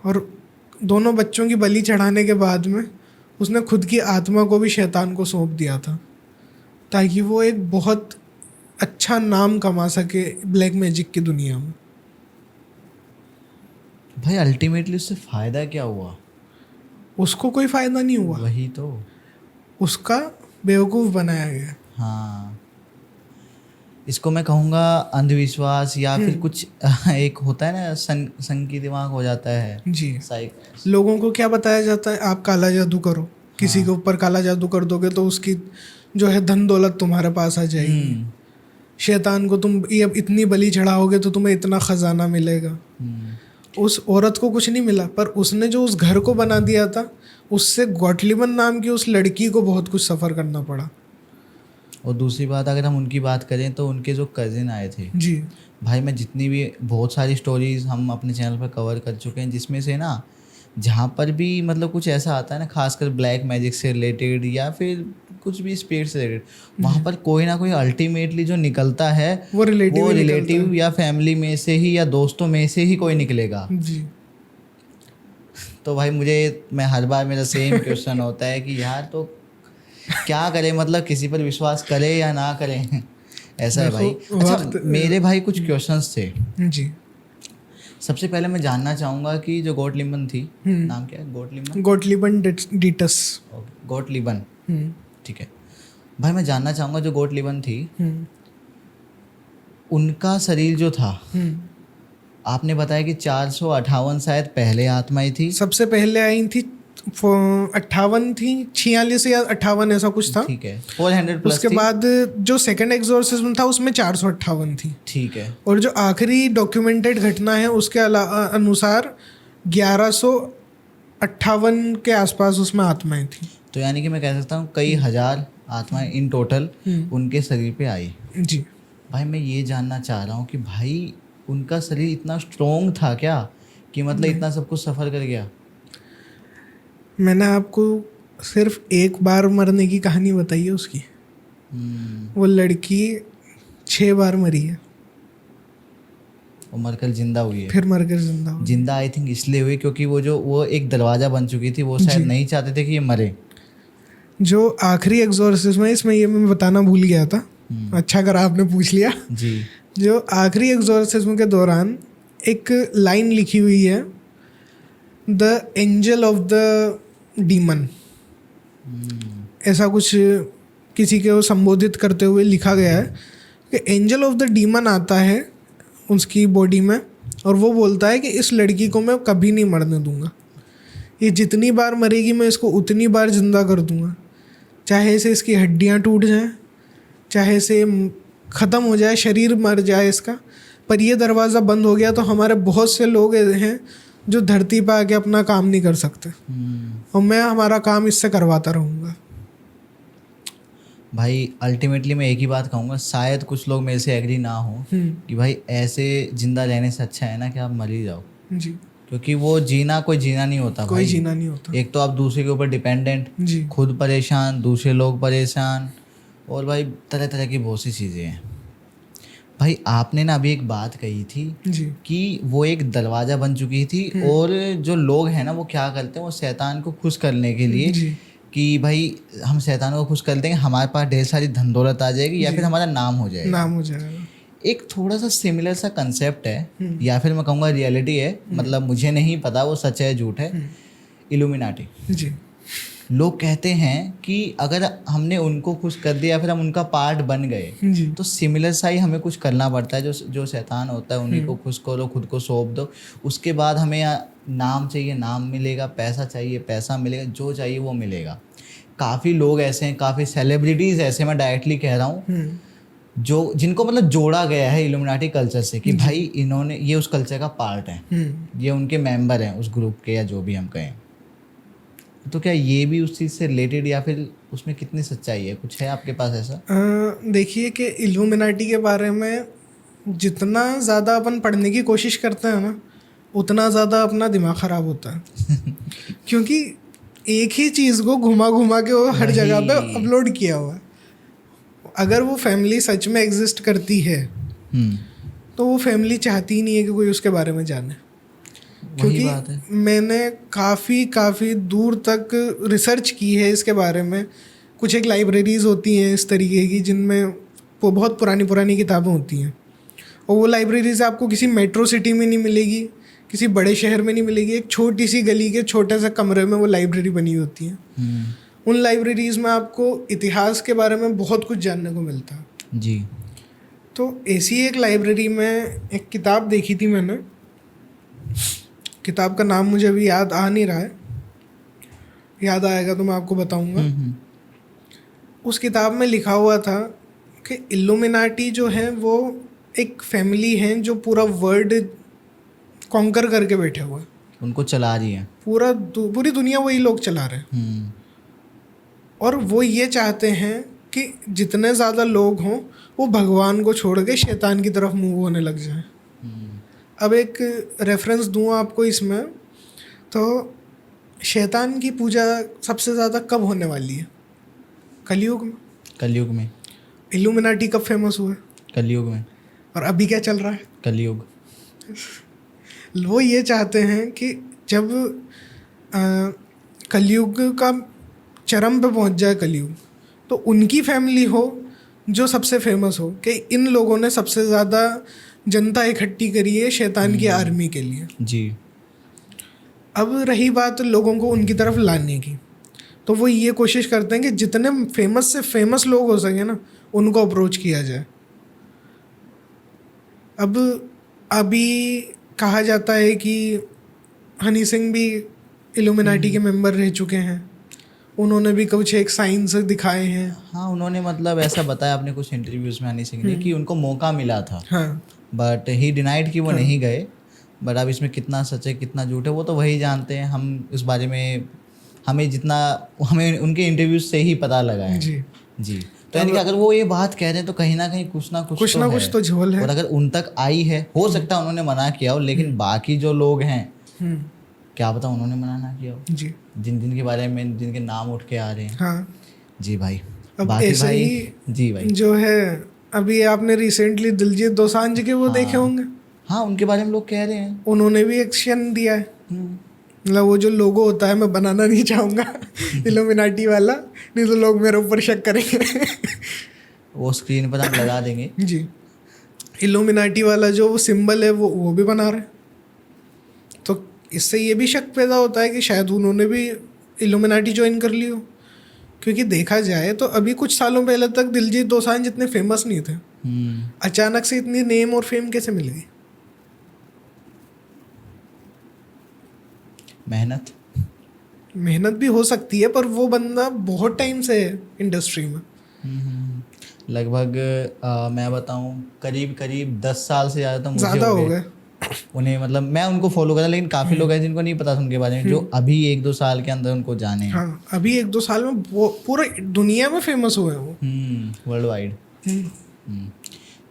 और दोनों बच्चों की बलि चढ़ाने के बाद में उसने खुद की आत्मा को भी शैतान को सौंप दिया था, ताकि वो एक बहुत अच्छा नाम कमा सके ब्लैक मैजिक की दुनिया में। भाई अल्टीमेटली उससे फ़ायदा क्या हुआ? उसको कोई फ़ायदा नहीं हुआ, वही तो, उसका बेवकूफ़ बनाया गया। हाँ, इसको मैं कहूँगा अंधविश्वास या फिर कुछ एक होता है ना संकी दिमाग हो जाता है जी। लोगों को क्या बताया जाता है, आप काला जादू करो, किसी के ऊपर काला जादू कर दोगे तो उसकी जो है धन दौलत तुम्हारे पास आ जाएगी। शैतान को तुम ये इतनी बलि चढ़ाओगे तो तुम्हें इतना ख़जाना मिलेगा। उस औरत को कुछ नहीं मिला, पर उसने जो उस घर को बना दिया था उससे गॉटलिमन नाम की उस लड़की को बहुत कुछ सफ़र करना पड़ा। और दूसरी बात अगर हम उनकी बात करें तो उनके जो कज़िन आए थे जी भाई, मैं जितनी भी बहुत सारी स्टोरीज हम अपने चैनल पर कवर कर चुके हैं, जिसमें से ना जहाँ पर भी मतलब कुछ ऐसा आता है ना, खासकर ब्लैक मैजिक से रिलेटेड या फिर कुछ भी स्पिरिट से रिलेटेड, वहाँ पर कोई ना कोई अल्टीमेटली जो निकलता है वो रिलेटिव या फैमिली में से ही या दोस्तों में से ही कोई निकलेगा। जी। तो भाई मैं हर बार मेरा सेम क्वेश्चन होता है कि यार तो क्या करें, मतलब किसी पर विश्वास करें या ना करें, ऐसा है भाई। अच्छा मेरे भाई कुछ क्वेश्चंस थे जी। सबसे पहले मैं जानना चाहूँगा कि जो गोटलिबन थी, नाम क्या है? गोटलिबन डीटस। गोटलिबन, ठीक है भाई। मैं जानना चाहूँगा जो गोटलिबन थी उनका शरीर जो था, आपने बताया कि 458 शायद पहले आत्माएं थी, सबसे पहले आई थी 58 थी, 46 या 58 ऐसा कुछ था, ठीक है। 400 प्लस उसके बाद जो सेकंड एग्जॉर्सिज्म था उसमें 458 थी, ठीक है। और जो आखिरी डॉक्यूमेंटेड घटना है उसके अनुसार 1158 के आसपास उसमें आत्माएं थी। तो यानी कि मैं कह सकता हूँ कई हजार आत्माएं इन टोटल उनके शरीर पे आई। जी भाई मैं ये जानना चाह रहा हूँ कि भाई उनका शरीर इतना स्ट्रॉन्ग था क्या कि मतलब इतना सब कुछ सफ़र कर गया? मैंने आपको सिर्फ एक बार मरने की कहानी बताई है उसकी। वो लड़की 6 बार मरी है, वो मरकर जिंदा हुई है, फिर मरकर जिंदा हुई। जिंदा आई थिंक इसलिए हुई क्योंकि वो एक दरवाज़ा बन चुकी थी, वो शायद नहीं चाहते थे कि ये मरे। जो आखिरी एग्जॉर्सिज्म है इसमें ये मैं बताना भूल गया था, अच्छा अगर आपने पूछ लिया जी। जो आखिरी एग्जॉर्सिज्म के दौरान एक लाइन लिखी हुई है, the angel of the demon, ऐसा कुछ किसी को संबोधित करते हुए लिखा गया है कि एंजल ऑफ द डीमन आता है उसकी बॉडी में और वो बोलता है कि इस लड़की को मैं कभी नहीं मरने दूंगा, ये जितनी बार मरेगी मैं इसको उतनी बार जिंदा कर दूंगा, चाहे से इसकी हड्डियां टूट जाएं, चाहे से ख़त्म हो जाए, शरीर मर जाए इसका, पर ये दरवाज़ा बंद हो गया तो हमारे बहुत से लोग हैं जो धरती पर आके अपना काम नहीं कर सकते, और मैं हमारा काम इससे करवाता रहूँगा। भाई अल्टीमेटली मैं एक ही बात कहूँगा, शायद कुछ लोग मेरे से एग्री ना हो कि भाई ऐसे जिंदा रहने से अच्छा है ना कि आप मर ही जाओ जी, क्योंकि वो जीना कोई जीना नहीं होता, कोई जीना नहीं होता। एक तो आप दूसरे के ऊपर डिपेंडेंट, जी, खुद परेशान, दूसरे लोग परेशान, और भाई तरह तरह की बहुत सी चीज़ें हैं। भाई आपने ना अभी एक बात कही थी जी, कि वो एक दरवाज़ा बन चुकी थी, और जो लोग हैं ना वो क्या करते हैं, वो शैतान को खुश करने के लिए जी, कि भाई हम शैतान को खुश कर देंगे, हमारे पास ढेर सारी धन दौलत आ जाएगी या फिर हमारा नाम हो जाएगा, नाम हो जाएगा। एक थोड़ा सा सिमिलर सा कंसेप्ट है, या फिर मैं कहूँगा रियलिटी है, मतलब मुझे नहीं पता वो सच है झूठ है, इल्यूमिनाटी। जी, लोग कहते हैं कि अगर हमने उनको खुश कर दिया फिर हम उनका पार्ट बन गए, जी, तो सिमिलर सा ही हमें कुछ करना पड़ता है, जो शैतान होता है उन्हीं को खुश करो, खुद को सौंप दो, उसके बाद हमें नाम चाहिए नाम मिलेगा, पैसा चाहिए पैसा मिलेगा, जो चाहिए वो मिलेगा। काफ़ी लोग ऐसे हैं, काफ़ी सेलिब्रिटीज़ ऐसे, मैं डायरेक्टली कह रहा हूँ, जो जिनको मतलब जोड़ा गया है इल्यूमिनाटी कल्चर से कि भाई इन्होंने ये उस कल्चर का पार्ट है, ये उनके मेंबर हैं उस ग्रुप के या जो भी हम कहें। तो क्या ये भी उस चीज़ से रिलेटेड या फिर उसमें कितनी सच्चाई है, कुछ है आपके पास ऐसा? देखिए कि इल्यूमिनाटी के बारे में जितना ज़्यादा अपन पढ़ने की कोशिश करते हैं ना उतना ज़्यादा अपना दिमाग ख़राब होता है क्योंकि एक ही चीज़ को घुमा घुमा के वो हर जगह पे अपलोड किया हुआ है। अगर वो फैमिली सच में एग्जिस्ट करती है तो वो फैमिली चाहती ही नहीं है कि कोई उसके बारे में जाने, क्योंकि मैंने काफ़ी दूर तक रिसर्च की है इसके बारे में। कुछ एक लाइब्रेरीज़ होती हैं इस तरीके की जिनमें वो बहुत पुरानी किताबें होती हैं, और वो लाइब्रेरीज़ आपको किसी मेट्रो सिटी में नहीं मिलेगी, किसी बड़े शहर में नहीं मिलेगी, एक छोटी सी गली के छोटे से कमरे में वो लाइब्रेरी बनी होती है। उन लाइब्रेरीज़ में आपको इतिहास के बारे में बहुत कुछ जानने को मिलता है जी। तो ऐसी एक लाइब्रेरी में एक किताब देखी थी मैंने, किताब का नाम मुझे अभी याद आ नहीं रहा है, याद आएगा तो मैं आपको बताऊंगा। उस किताब में लिखा हुआ था कि इल्यूमिनाटी जो है वो एक फैमिली है जो पूरा वर्ल्ड कॉन्कर करके बैठे हुए हैं, उनको चला रही है, पूरी दुनिया वही लोग चला रहे हैं, और वो ये चाहते हैं कि जितने ज़्यादा लोग हों वो भगवान को छोड़ के शैतान की तरफ मूव होने लग जाएं। अब एक रेफरेंस दूँ आपको इसमें, तो शैतान की पूजा सबसे ज़्यादा कब होने वाली है? कलयुग में। कलयुग में। इल्यूमिनाटी कब फेमस हुए? कलयुग में। और अभी क्या चल रहा है? कलयुग। वो ये चाहते हैं कि जब कलयुग का चरम पे पहुंच जाए कलयुग, तो उनकी फैमिली हो जो सबसे फेमस हो, कि इन लोगों ने सबसे ज़्यादा जनता इकट्ठी करी है शैतान की आर्मी के लिए। जी। अब रही बात लोगों को उनकी तरफ लाने की, तो वो ये कोशिश करते हैं कि जितने फेमस से फेमस लोग हो सके ना, उनको अप्रोच किया जाए। अब अभी कहा जाता है कि हनी सिंह भी इल्यूमिनाटी के मेंबर रह चुके हैं, उन्होंने भी कुछ एक साइंस दिखाए हैं। हाँ, उन्होंने मतलब ऐसा बताया अपने कुछ इंटरव्यूज में हनी सिंह ने कि उनको मौका मिला था, हाँ, बट ही डिनाइड कि वो नहीं गए। बट अब इसमें कितना सच है कितना झूठ है वो तो वही जानते हैं। हम इस बारे में हमें उनके इंटरव्यूज से ही पता लगा है। जी जी। तो यानी कि अगर वो ये बात कह रहे हैं तो कहीं ना कहीं कुछ ना कुछ तो झोल है। और अगर उन तक आई है, हो सकता है उन्होंने मना किया हो, लेकिन बाकी जो लोग हैं क्या पता उन्होंने मना ना किया हो, जी, जिनके बारे में जिनके नाम उठ के आ रहे हैं। हाँ। जी भाई। अब बाकी ऐसे भाई, ही जी भाई, जो है, अभी आपने रिसेंटली दिलजीत दोसांझ के वो देखे होंगे। हाँ, उनके बारे में लोग कह रहे हैं। उन्होंने भी एक्शन दिया है। मतलब वो जो लोगो होता है, मैं बनाना नहीं चाहूँगा इल्यूमिनाटी वाला, नहीं तो लोग मेरे ऊपर शक करेंगे वो स्क्रीन पर हम लगा देंगे। जी, इल्यूमिनाटी वाला जो वो सिंबल है वो भी बना रहे हैं। तो इससे ये भी शक पैदा होता है कि शायद उन्होंने भी इल्यूमिनाटी ज्वाइन कर ली हो, क्योंकि देखा जाए तो अभी कुछ सालों पहले तक दिलजीत दोसांझ इतने फेमस नहीं थे। अचानक से इतनी नेम और फेम कैसे मिल गई? मेहनत भी हो सकती है, पर वो बंदा बहुत टाइम से है इंडस्ट्री में। लगभग मैं बताऊं करीब 10 साल से ज़्यादा तो मुझे ज़्यादा हो गए उन्हें। मतलब मैं उनको फॉलो करा, लेकिन काफ़ी लोग हैं जिनको नहीं पता उनके बारे में, जो अभी 1-2 साल के अंदर उनको जाने हैं। हाँ, अभी 1-2 साल में पूरे दुनिया में फेमस हुए हैं वो, वर्ल्ड वाइड।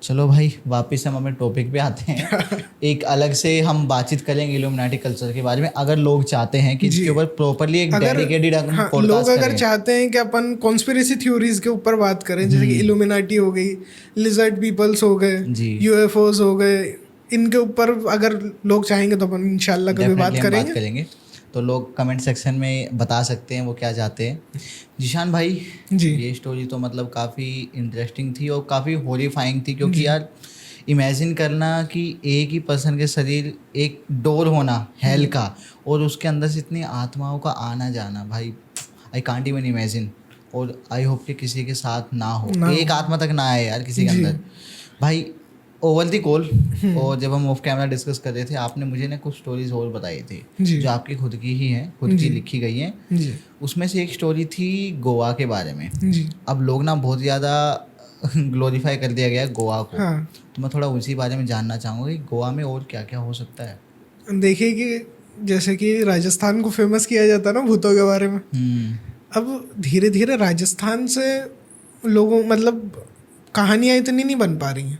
चलो भाई, वापस हम अपने टॉपिक पे आते हैं। एक अलग से हम बातचीत करेंगे इल्यूमिनाटी कल्चर के बारे में, अगर लोग चाहते हैं कि इसके ऊपर प्रॉपरली एक डेडिकेटेड पॉडकास्ट लोग अगर चाहते हैं कि अपन कॉन्स्पिरेसी थ्योरीज के ऊपर बात करें, जैसे कि इल्यूमिनाटी हो गई, लिजर्ड पीपल्स हो गए, यूएफओज हो गए, इनके ऊपर अगर लोग चाहेंगे तो अपन इंशाल्लाह कभी बात करेंगे। तो लोग कमेंट सेक्शन में बता सकते हैं वो क्या चाहते हैं। जिशान भाई जी, ये स्टोरी तो मतलब काफ़ी इंटरेस्टिंग थी और काफ़ी हॉरिफाइंग थी, क्योंकि यार इमेजिन करना कि एक ही पर्सन के शरीर एक डोर होना हेल का, और उसके अंदर से इतनी आत्माओं का आना जाना, भाई आई कांट इवन इमेजिन। और आई होप कि किसी के साथ ना हो, एक आत्मा तक ना आए यार किसी के अंदर। भाई ओवर दी कॉल और जब हम ऑफ कैमरा डिस्कस कर रहे थे, आपने मुझे ना कुछ स्टोरीज और बताई थी जो आपकी खुद की ही हैं, खुद की लिखी गई हैं। उसमें से एक स्टोरी थी गोवा के बारे में। अब लोग ना बहुत ज़्यादा ग्लोरीफाई कर दिया गया गोवा को। हाँ। तो मैं थोड़ा उसी बारे में जानना चाहूँगा कि गोवा में और क्या क्या हो सकता है। देखिए कि जैसे कि राजस्थान को फेमस किया जाता है ना भूतों के बारे में, अब धीरे धीरे राजस्थान से लोगों मतलब कहानियाँ इतनी नहीं बन पा रही हैं,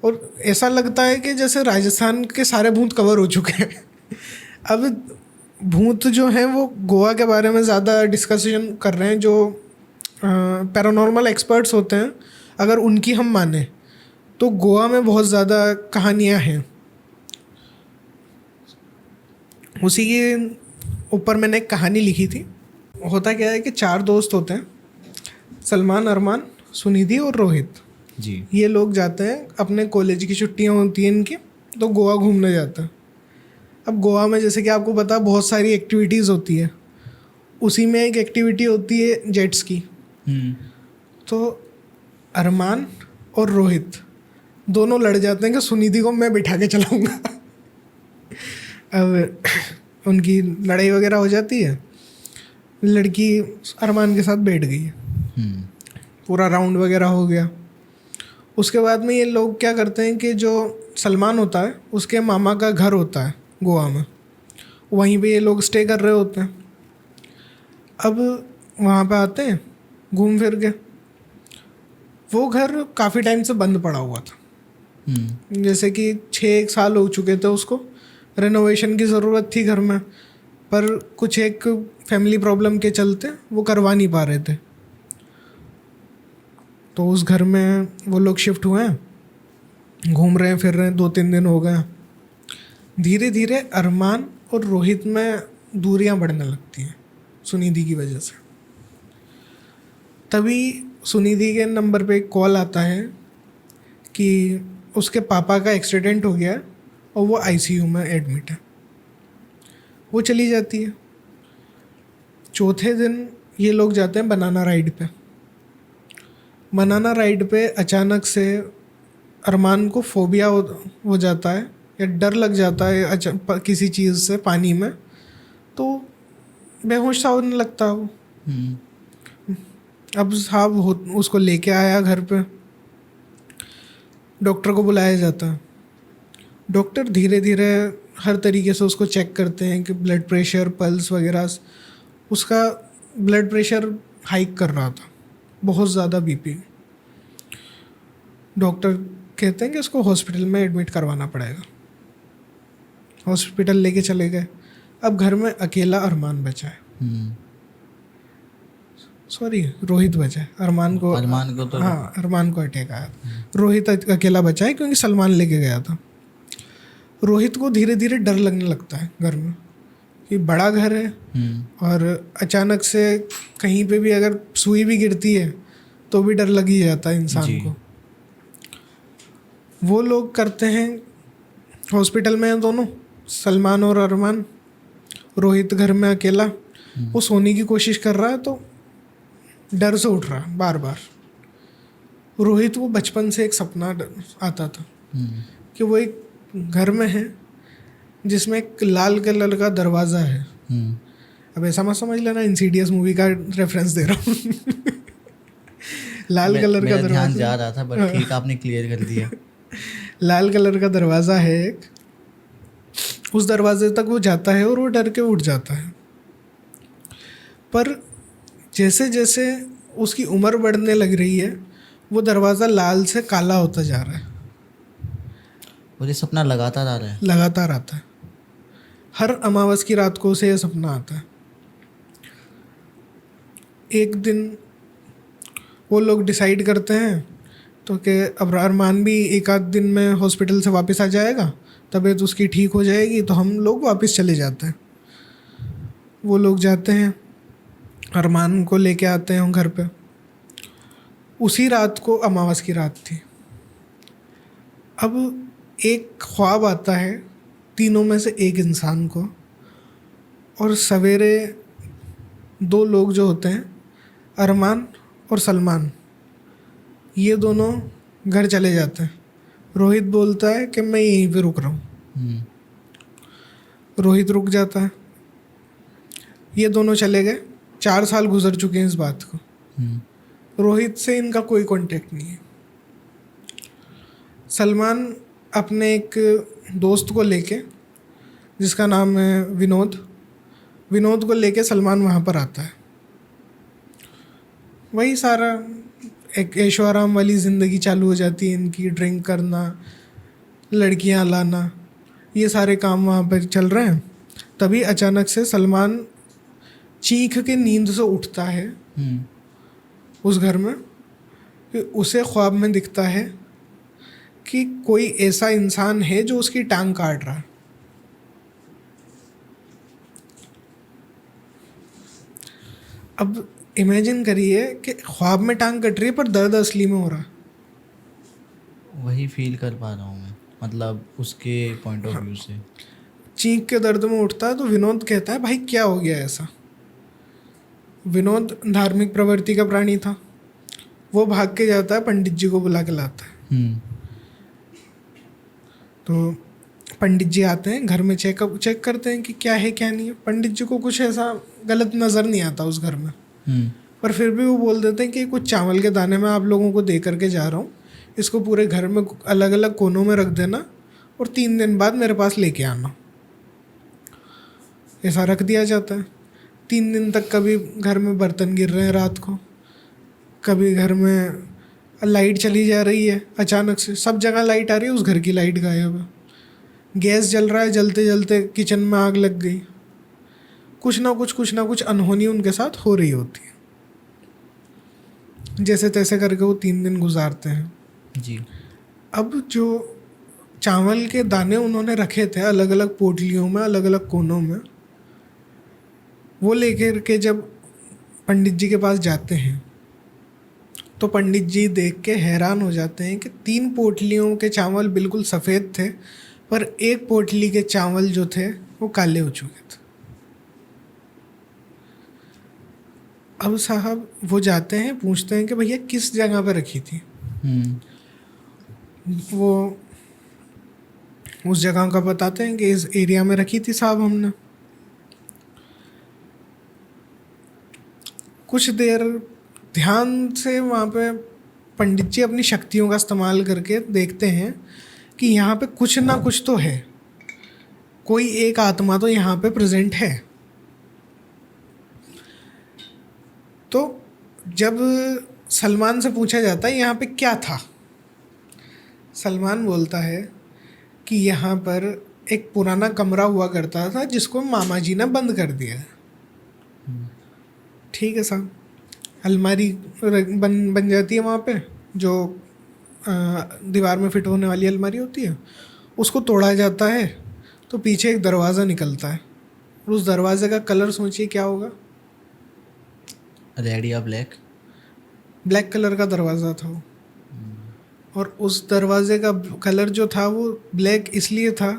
और ऐसा लगता है कि जैसे राजस्थान के सारे भूत कवर हो चुके हैं। अब भूत जो हैं वो गोवा के बारे में ज़्यादा डिस्कशन कर रहे हैं, जो पैरानॉर्मल एक्सपर्ट्स होते हैं, अगर उनकी हम माने तो गोवा में बहुत ज़्यादा कहानियाँ हैं। उसी के ऊपर मैंने एक कहानी लिखी थी। होता क्या है कि 4 दोस्त होते हैं, सलमान, अरमान, सुनिधि और रोहित जी। ये लोग जाते हैं, अपने कॉलेज की छुट्टियां होती हैं इनकी, तो गोवा घूमने जाते हैं। अब गोवा में जैसे कि आपको पता बहुत सारी एक्टिविटीज़ होती है, उसी में एक एक्टिविटी होती है जेट स्की। तो अरमान और रोहित दोनों लड़ जाते हैं कि सुनिधि को मैं बिठा के चलाऊँगा। अब उनकी लड़ाई वगैरह हो जाती है, लड़की अरमान के साथ बैठ गई है, पूरा राउंड वगैरह हो गया। उसके बाद में ये लोग क्या करते हैं कि जो सलमान होता है उसके मामा का घर होता है गोवा में, वहीं पे ये लोग स्टे कर रहे होते हैं। अब वहाँ पे आते हैं घूम फिर के, वो घर काफ़ी टाइम से बंद पड़ा हुआ था, जैसे कि 6 साल हो चुके थे उसको, रेनोवेशन की ज़रूरत थी घर में, पर कुछ एक फैमिली प्रॉब्लम के चलते वो करवा नहीं पा रहे थे। तो उस घर में वो लोग शिफ्ट हुए हैं, घूम रहे हैं फिर रहे हैं, 2-3 दिन हो गए। धीरे धीरे अरमान और रोहित में दूरियां बढ़ने लगती हैं सुनिधि की वजह से। तभी सुनिधि के नंबर पे एक कॉल आता है कि उसके पापा का एक्सीडेंट हो गया और वो आईसीयू में एडमिट है। वो चली जाती है। चौथे दिन ये लोग जाते हैं बनाना राइड पे। बनाना राइड पे अचानक से अरमान को फोबिया हो जाता है या डर लग जाता है किसी चीज़ से, पानी में, तो बेहोश सा होने लगता है वो। अब साहब उसको लेके आया घर पे, डॉक्टर को बुलाया जाता है। डॉक्टर धीरे धीरे हर तरीके से उसको चेक करते हैं कि ब्लड प्रेशर, पल्स वगैरह। उसका ब्लड प्रेशर हाइक कर रहा था, बहुत ज़्यादा बीपी। डॉक्टर कहते हैं कि उसको हॉस्पिटल में एडमिट करवाना पड़ेगा। हॉस्पिटल लेके चले गए। अब घर में अकेला अरमान बचा है, सॉरी रोहित बचा है। अरमान को तो हाँ, अरमान को अटैक आया था। रोहित अकेला बचा है क्योंकि सलमान लेके गया था। रोहित को धीरे धीरे डर लगने लगता है घर में, कि बड़ा घर है और अचानक से कहीं पे भी अगर सुई भी गिरती है तो भी डर लग ही जाता है इंसान को। वो लोग करते हैं, हॉस्पिटल में हैं दोनों, सलमान और अरमान। रोहित घर में अकेला, वो सोने की कोशिश कर रहा है तो डर से उठ रहा है बार बार। रोहित को बचपन से एक सपना आता था कि वो एक घर में है जिसमें एक लाल कलर का दरवाज़ा है। अब ऐसा मत समझ लेना इंसीडियस मूवी का रेफरेंस दे रहा हूँ। लाल कलर का दरवाज़ा जा रहा था, बट ठीक आपने क्लियर कर दिया। लाल कलर का दरवाज़ा है एक, उस दरवाजे तक वो जाता है और वो डर के उठ जाता है। पर जैसे जैसे उसकी उम्र बढ़ने लग रही है, वो दरवाज़ा लाल से काला होता जा रहा है। और ये सपना लगातार आ रहा है, लगातार आता है। हर अमावस की रात को उसे ये सपना आता है। एक दिन वो लोग डिसाइड करते हैं तो कि अब अरमान भी एक आध दिन में हॉस्पिटल से वापस आ जाएगा, तबीयत उसकी ठीक हो जाएगी, तो हम लोग वापस चले जाते हैं। वो लोग जाते हैं, अरमान को लेके आते हैं घर पे। उसी रात को अमावस की रात थी। अब एक ख्वाब आता है तीनों में से एक इंसान को, और सवेरे 2 लोग जो होते हैं, अरमान और सलमान, ये दोनों घर चले जाते हैं। रोहित बोलता है कि मैं यहीं पे रुक रहा हूँ। रोहित रुक जाता है। ये दोनों चले गए। 4 साल गुजर चुके हैं इस बात को। रोहित से इनका कोई कांटेक्ट नहीं है। सलमान अपने एक दोस्त को लेके, जिसका नाम है विनोद को लेके सलमान वहाँ पर आता है। वही सारा एक ऐशो आराम वाली ज़िंदगी चालू हो जाती है इनकी। ड्रिंक करना, लड़कियाँ लाना, ये सारे काम वहाँ पर चल रहे हैं। तभी अचानक से सलमान चीख के नींद से उठता है उस घर में, कि उसे ख्वाब में दिखता है कि कोई ऐसा इंसान है जो उसकी टांग काट रहा है। अब इमेजिन करिए कि ख्वाब में टांग कट रही है पर दर्द असली में हो रहा है। वही फील कर पा रहा हूँ मैं, मतलब उसके पॉइंट ऑफ व्यू से। चीख के दर्द में उठता है तो विनोद कहता है, भाई क्या हो गया ऐसा। विनोद धार्मिक प्रवृत्ति का प्राणी था। वो भाग के जाता है, पंडित जी को बुला के लाता है। तो पंडित जी आते हैं घर में, चेक करते हैं कि क्या है क्या नहीं है। पंडित जी को कुछ ऐसा गलत नज़र नहीं आता उस घर में, पर फिर भी वो बोल देते हैं कि कुछ चावल के दाने मैं आप लोगों को दे करके जा रहा हूँ, इसको पूरे घर में अलग अलग कोनों में रख देना और 3 दिन बाद मेरे पास लेके आना। ऐसा रख दिया जाता है। 3 दिन तक कभी घर में बर्तन गिर रहे हैं रात को, कभी घर में लाइट चली जा रही है अचानक से, सब जगह लाइट आ रही है, उस घर की लाइट गायब है। गैस जल रहा है, जलते जलते किचन में आग लग गई। कुछ ना कुछ अनहोनी उनके साथ हो रही होती है। जैसे तैसे करके वो 3 दिन गुजारते हैं जी। अब जो चावल के दाने उन्होंने रखे थे अलग अलग पोटलियों में, अलग अलग कोनों में, वो लेकर के जब पंडित जी के पास जाते हैं तो पंडित जी देख के हैरान हो जाते हैं कि 3 पोटलियों के चावल बिल्कुल सफ़ेद थे, पर एक पोटली के चावल जो थे वो काले हो चुके थे। अब साहब वो जाते हैं, पूछते हैं कि भैया किस जगह पर रखी थी। वो उस जगह का बताते हैं कि इस एरिया में रखी थी साहब हमने। कुछ देर ध्यान से वहाँ पे पंडित जी अपनी शक्तियों का इस्तेमाल करके देखते हैं कि यहाँ पे कुछ ना कुछ तो है, कोई एक आत्मा तो यहाँ पे प्रेजेंट है। तो जब सलमान से पूछा जाता है यहाँ पे क्या था, सलमान बोलता है कि यहाँ पर एक पुराना कमरा हुआ करता था जिसको मामा जी ने बंद कर दिया। ठीक है साहब, अलमारी बन जाती है वहाँ पे, जो दीवार में फिट होने वाली अलमारी होती है, उसको तोड़ा जाता है तो पीछे एक दरवाज़ा निकलता है, और उस दरवाजे का कलर सोचिए क्या होगा। रेड या ब्लैक? ब्लैक कलर का दरवाज़ा था वो। और उस दरवाजे का कलर जो था वो ब्लैक इसलिए था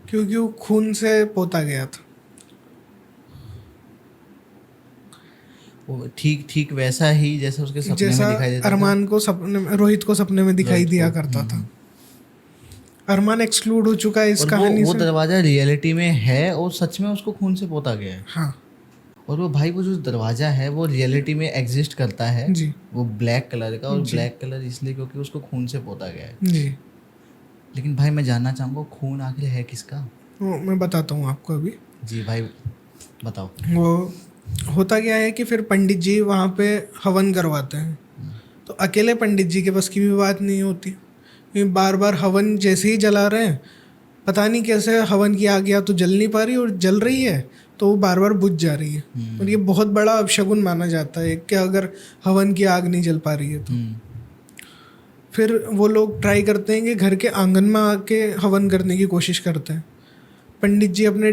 क्योंकि वो खून से पोता गया था। वो ठीक ठीक वैसा ही जैसे उसके सपने जैसा में दिखाई देता अरमान को सपने में, रोहित को सपने में दिखाई दिया करता था। अरमान एक्सक्लूड हो चुका है इस कहानी से। वो दरवाजा रियलिटी में है और सच में उसको खून से पोता गया है। हाँ। और वो भाई वो जो दरवाजा है वो रियलिटी में एग्जिस्ट करता है जी। वो ब्लैक कलर का, और ब्लैक कलर इसलिए क्योंकि उसको खून से पोता गया है। जी। लेकिन भाई मैं जानना चाहूँगा खून आखिर है किसका? वो मैं बताता हूँ आपको अभी। जी भाई बताओ। वो होता क्या है कि फिर पंडित जी वहाँ पे हवन करवाते हैं, तो अकेले पंडित जी के बस की भी बात नहीं होती, क्योंकि बार बार हवन जैसे ही जला रहे हैं, पता नहीं कैसे हवन की आग या तो जल नहीं पा रही, और जल रही है तो वो बार बार बुझ जा रही है। और ये बहुत बड़ा अपशगुन माना जाता है कि अगर हवन की आग नहीं जल पा रही है तो। फिर वो लोग ट्राई करते हैं कि घर के आंगन में आके हवन करने की कोशिश करते हैं। पंडित जी अपने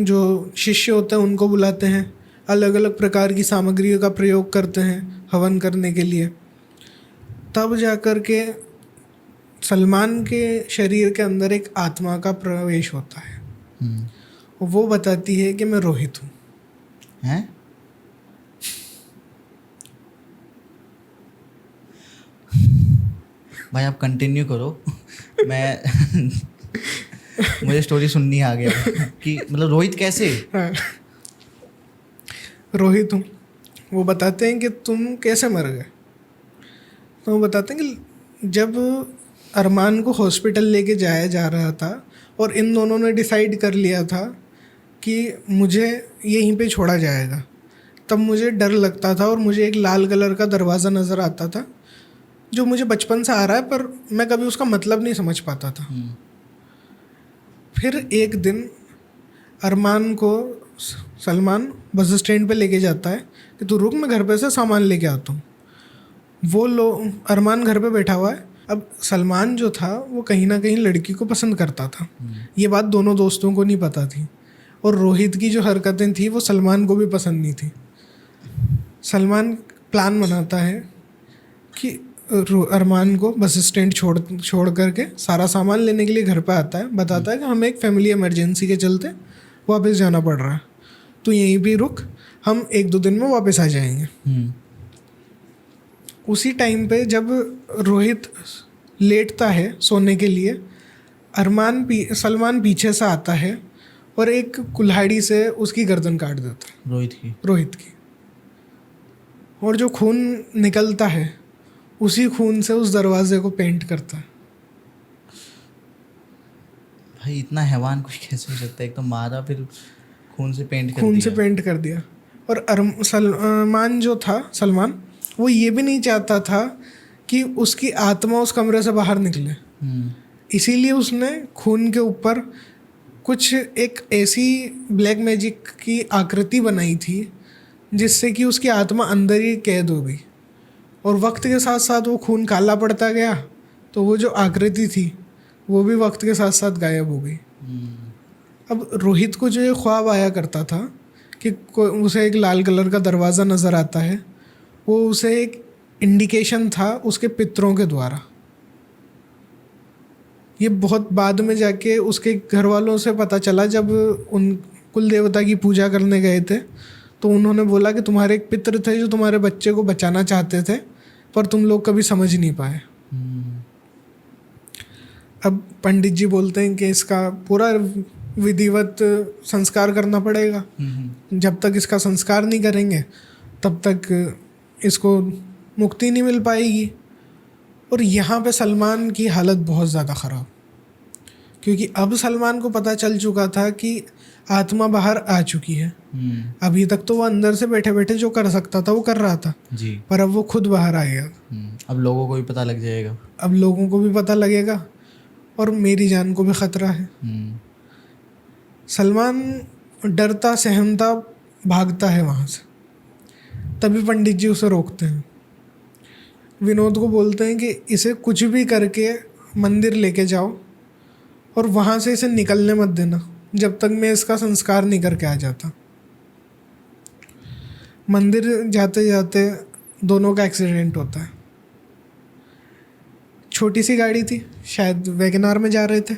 जो शिष्य होते हैं उनको बुलाते हैं, अलग अलग प्रकार की सामग्रियों का प्रयोग करते हैं हवन करने के लिए। तब जाकर के सलमान के शरीर के अंदर एक आत्मा का प्रवेश होता है। वो बताती है कि मैं रोहित हूँ। हैं? भाई आप कंटिन्यू करो। मैं मुझे स्टोरी सुननी आ गया कि मतलब रोहित कैसे? हाँ। रोहित हूँ। वो बताते हैं कि तुम कैसे मर गए। तो वो बताते हैं कि जब अरमान को हॉस्पिटल लेके जाया जा रहा था और इन दोनों ने डिसाइड कर लिया था कि मुझे यहीं पे छोड़ा जाएगा, तब मुझे डर लगता था और मुझे एक लाल कलर का दरवाज़ा नज़र आता था जो मुझे बचपन से आ रहा है, पर मैं कभी उसका मतलब नहीं समझ पाता था। फिर एक दिन अरमान को सलमान बस स्टैंड पे लेके जाता है कि तू रुक, मैं घर पे से सामान लेके आता हूँ। वो अरमान घर पे बैठा हुआ है। अब सलमान जो था वो कहीं ना कहीं लड़की को पसंद करता था। ये बात दोनों दोस्तों को नहीं पता थी, और रोहित की जो हरकतें थी वो सलमान को भी पसंद नहीं थी। सलमान प्लान बनाता है कि अरमान को बस स्टैंड छोड़ करके सारा सामान लेने के लिए घर पे आता है। बताता है कि हमें एक फैमिली इमरजेंसी के चलते वापस जाना पड़ रहा है, तो यहीं भी रुक, हम 1-2 दिन में वापस आ जाएंगे। उसी टाइम पे जब रोहित लेटता है सोने के लिए, सलमान पीछे से आता है और एक कुल्हाड़ी से उसकी गर्दन काट देता है, रोहित की। और जो खून निकलता है उसी खून से उस दरवाजे को पेंट करता है। भाई इतना हैवान कुछ कैसे हो सकता है? एक तो मारा फिर खून से पेंट कर दिया। और सलमान जो था, सलमान वो ये भी नहीं चाहता था कि उसकी आत्मा उस कमरे से बाहर निकले। इसीलिए उसने खून के ऊपर कुछ एक ऐसी ब्लैक मैजिक की आकृति बनाई थी जिससे कि उसकी आत्मा अंदर ही कैद हो गई, और वक्त के साथ साथ वो खून काला पड़ता गया, तो वो जो आकृति थी वो भी वक्त के साथ साथ गायब हो गई। अब रोहित को जो ये ख्वाब आया करता था कि उसे एक लाल कलर का दरवाज़ा नज़र आता है, वो उसे एक इंडिकेशन था उसके पितरों के द्वारा। ये बहुत बाद में जाके उसके घर वालों से पता चला, जब उन कुल देवता की पूजा करने गए थे तो उन्होंने बोला कि तुम्हारे एक पितर थे जो तुम्हारे बच्चे को बचाना चाहते थे, पर तुम लोग कभी समझ नहीं पाए। अब पंडित जी बोलते हैं कि इसका पूरा विधिवत संस्कार करना पड़ेगा। जब तक इसका संस्कार नहीं करेंगे तब तक इसको मुक्ति नहीं मिल पाएगी। और यहाँ पे सलमान की हालत बहुत ज़्यादा ख़राब, क्योंकि अब सलमान को पता चल चुका था कि आत्मा बाहर आ चुकी है। अभी तक तो वो अंदर से बैठे बैठे जो कर सकता था वो कर रहा था जी, पर अब वो खुद बाहर आ गया। अब लोगों को भी पता लग जाएगा। अब लोगों को भी पता लगेगा और मेरी जान को भी ख़तरा है। सलमान डरता सहमता भागता है वहाँ से, तभी पंडित जी उसे रोकते हैं। विनोद को बोलते हैं कि इसे कुछ भी करके मंदिर लेके जाओ और वहाँ से इसे निकलने मत देना जब तक मैं इसका संस्कार नहीं करके आ जाता। मंदिर जाते जाते दोनों का एक्सीडेंट होता है। छोटी सी गाड़ी थी, शायद वैगनार में जा रहे थे।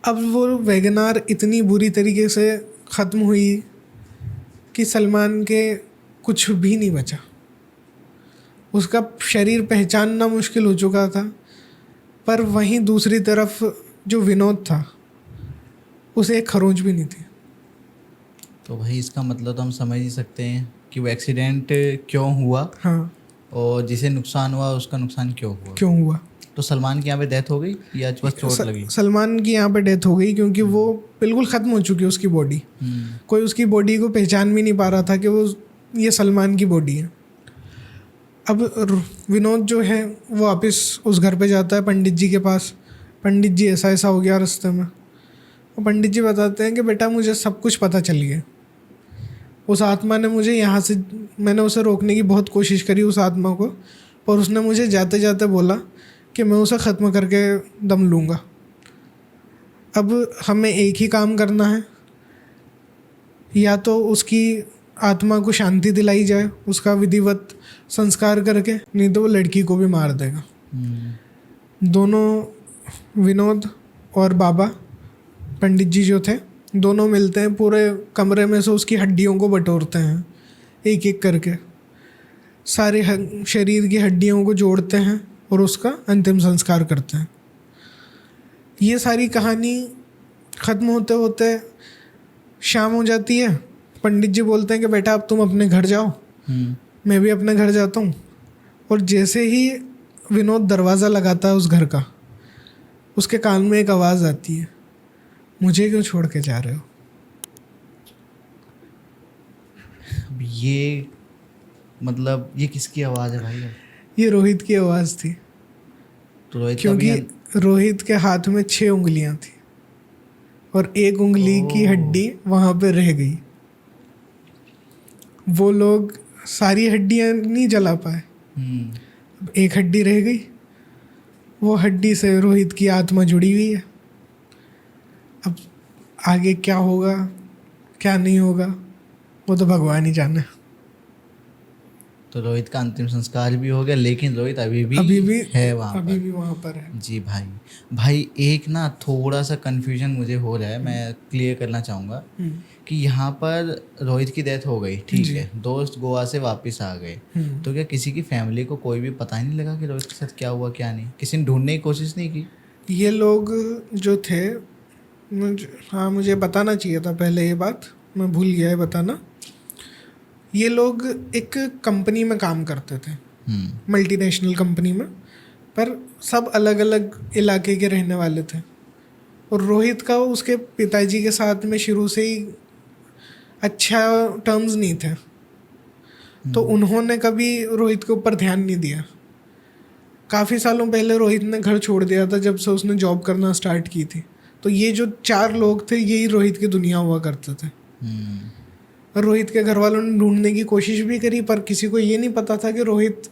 अब वो वैगनार इतनी बुरी तरीके से ख़त्म हुई कि सलमान के कुछ भी नहीं बचा। उसका शरीर पहचानना मुश्किल हो चुका था, पर वहीं दूसरी तरफ जो विनोद था उसे एक खरोंच भी नहीं थी। तो भाई इसका मतलब तो हम समझ ही सकते हैं कि वो एक्सीडेंट क्यों हुआ। हाँ, और जिसे नुकसान हुआ उसका नुकसान क्यों हुआ। तो सलमान की यहाँ पे डेथ हो गई या बस चोट लगी? सलमान की यहाँ पे डेथ हो गई क्योंकि वो बिल्कुल ख़त्म हो चुकी है उसकी बॉडी। कोई उसकी बॉडी को पहचान भी नहीं पा रहा था कि वो ये सलमान की बॉडी है। अब विनोद जो है वो वापस उस घर पे जाता है पंडित जी के पास। पंडित जी ऐसा ऐसा हो गया रास्ते में। और पंडित जी बताते हैं कि बेटा मुझे सब कुछ पता चल गया। उस आत्मा ने मुझे यहाँ से, मैंने उसे रोकने की बहुत कोशिश करी उस आत्मा को, पर उसने मुझे जाते जाते बोला कि मैं उसे ख़त्म करके दम लूँगा। अब हमें एक ही काम करना है, या तो उसकी आत्मा को शांति दिलाई जाए उसका विधिवत संस्कार करके, नहीं तो वो लड़की को भी मार देगा। दोनों विनोद और बाबा पंडित जी जो थे दोनों मिलते हैं, पूरे कमरे में से उसकी हड्डियों को बटोरते हैं एक एक करके, सारे शरीर की हड्डियों को जोड़ते हैं और उसका अंतिम संस्कार करते हैं। ये सारी कहानी ख़त्म होते होते शाम हो जाती है। पंडित जी बोलते हैं कि बेटा अब तुम अपने घर जाओ। मैं भी अपने घर जाता हूँ। और जैसे ही विनोद दरवाज़ा लगाता है उस घर का, उसके कान में एक आवाज़ आती है, मुझे क्यों छोड़ के जा रहे हो? अब ये मतलब ये किसकी आवाज़ है भाई? ये रोहित की आवाज़ थी। तो रोहित क्योंकि रोहित के हाथ में 6 उंगलियां थी और एक उंगली की हड्डी वहाँ पे रह गई। वो लोग सारी हड्डियाँ नहीं जला पाए, अब एक हड्डी रह गई। वो हड्डी से रोहित की आत्मा जुड़ी हुई है। अब आगे क्या होगा क्या नहीं होगा वो तो भगवान ही जाने। तो रोहित का अंतिम संस्कार भी हो गया, लेकिन रोहित अभी भी है वहाँ पर। अभी भी वहाँ पर है जी भाई एक ना थोड़ा सा कन्फ्यूजन मुझे हो रहा है, मैं क्लियर करना चाहूँगा कि यहाँ पर रोहित की डेथ हो गई, ठीक है, दोस्त गोवा से वापस आ गए, तो क्या किसी की फैमिली को कोई भी पता ही नहीं लगा कि रोहित के साथ क्या हुआ क्या नहीं? किसी ने ढूंढने की कोशिश नहीं की? ये लोग जो थे, मुझे बताना चाहिए था पहले, ये बात मैं भूल गया है बताना। ये लोग एक कंपनी में काम करते थे, मल्टीनेशनल कंपनी में, पर सब अलग अलग इलाके के रहने वाले थे। और रोहित का उसके पिताजी के साथ में शुरू से ही अच्छा टर्म्स नहीं थे। तो उन्होंने कभी रोहित के ऊपर ध्यान नहीं दिया। काफ़ी सालों पहले रोहित ने घर छोड़ दिया था जब से उसने जॉब करना स्टार्ट की थी। तो ये जो 4 लोग थे यही रोहित की दुनिया हुआ करते थे। रोहित के घर वालों ने ढूंढने की कोशिश भी करी पर किसी को ये नहीं पता था कि रोहित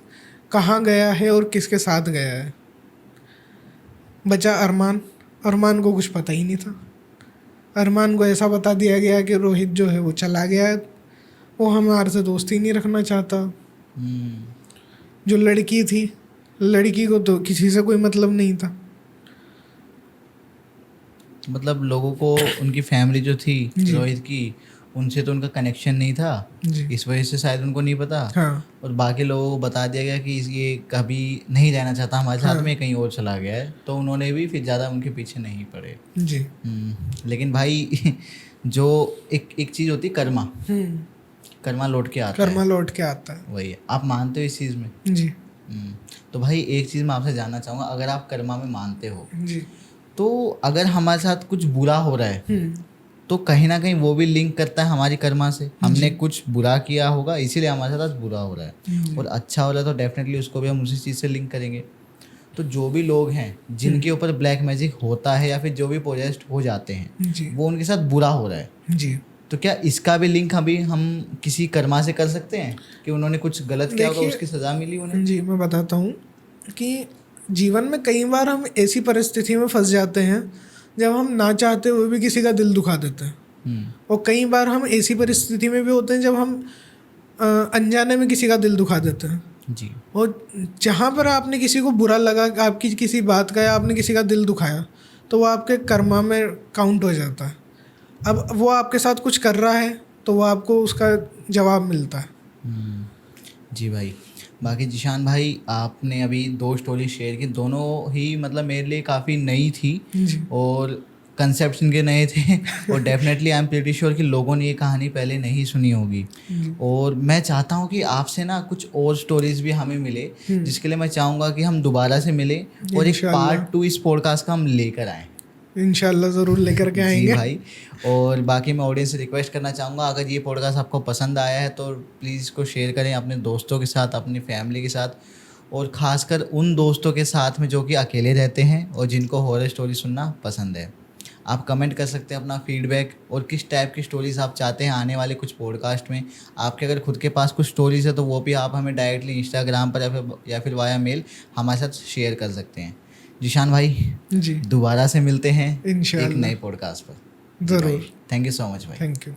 कहाँ गया है और किसके साथ गया है। बचा अरमान। अरमान को कुछ पता ही नहीं था। अरमान को ऐसा बता दिया गया कि रोहित जो है वो चला गया है, वो हमारे से दोस्ती नहीं रखना चाहता। जो लड़की थी, लड़की को तो किसी से कोई मतलब नहीं था। मतलब लोगों को उनकी फैमिली जो थी रोहित की, उनसे तो उनका कनेक्शन नहीं था, इस वजह से शायद उनको नहीं पता। हाँ। और बाकी लोगों को बता दिया गया कि ये कभी नहीं रहना चाहता हमारे साथ में, कहीं और चला गया है, तो उन्होंने भी फिर ज़्यादा उनके पीछे नहीं पड़े। जी। लेकिन भाई जो एक चीज़ होती है कर्मा, कर्मा लौट के आता है। कर्मा लौट के आता है, वही है। आप मानते हो इस चीज़ में? जी। तो भाई एक चीज़ मैं आपसे जानना चाहूँगा, अगर आप कर्मा में मानते हो जी, तो अगर हमारे साथ कुछ बुरा हो रहा है तो कहीं ना कहीं वो भी लिंक करता है हमारी कर्मा से। हमने कुछ बुरा किया होगा इसीलिए हमारे साथ आज बुरा हो रहा है, और अच्छा हो रहा है तो डेफिनेटली उसको भी हम उसी चीज़ से लिंक करेंगे। तो जो भी लोग हैं जिनके ऊपर ब्लैक मैजिक होता है या फिर जो भी पोजेस्ड हो जाते हैं, वो उनके साथ बुरा हो रहा है जी, तो क्या इसका भी लिंक अभी हम किसी कर्मा से कर सकते हैं कि उन्होंने कुछ गलत किया होगा, उसकी सज़ा मिली उन्हें? जी, मैं बताता हूँ कि जीवन में कई बार हम ऐसी परिस्थिति में फंस जाते हैं जब हम ना चाहते हुए भी किसी का दिल दुखा देते हैं। और कई बार हम ऐसी परिस्थिति में भी होते हैं जब हम अनजाने में किसी का दिल दुखा देते हैं जी। और जहाँ पर आपने किसी को बुरा लगा, आपकी किसी बात का या आपने किसी का दिल दुखाया, तो वो आपके कर्मा में काउंट हो जाता है। अब वो आपके साथ कुछ कर रहा है तो वो आपको उसका जवाब मिलता है। जी भाई। बाकी जिशान भाई, आपने अभी 2 स्टोरी शेयर की, दोनों ही मतलब मेरे लिए काफ़ी नई थी और कंसेप्ट इनके नए थे और definitely I am pretty sure कि लोगों ने ये कहानी पहले नहीं सुनी होगी। और मैं चाहता हूँ कि आपसे ना कुछ और स्टोरीज भी हमें मिले, जिसके लिए मैं चाहूँगा कि हम दोबारा से मिले और एक पार्ट 2 इस पॉडकास्ट का हम लेकर आएँ। इंशाल्लाह ज़रूर लेकर के आएंगे। जी भाई। और बाकी मैं ऑडियंस से रिक्वेस्ट करना चाहूँगा, अगर ये पॉडकास्ट आपको पसंद आया है तो प्लीज़ इसको शेयर करें अपने दोस्तों के साथ, अपनी फैमिली के साथ, और ख़ासकर उन दोस्तों के साथ में जो कि अकेले रहते हैं और जिनको हॉरर स्टोरी सुनना पसंद है। आप कमेंट कर सकते हैं अपना फीडबैक और किस टाइप की स्टोरीज़ आप चाहते हैं आने वाले कुछ पॉडकास्ट में। आपके अगर खुद के पास कुछ स्टोरीज़ है तो वो भी आप हमें डायरेक्टली इंस्टाग्राम पर या फिर वाया मेल हमारे साथ शेयर कर सकते हैं। जिशान भाई जी, दोबारा से मिलते हैं इंशाल्लाह एक नए पॉडकास्ट पर। ज़रूर। थैंक यू सो मच भाई। Thank you.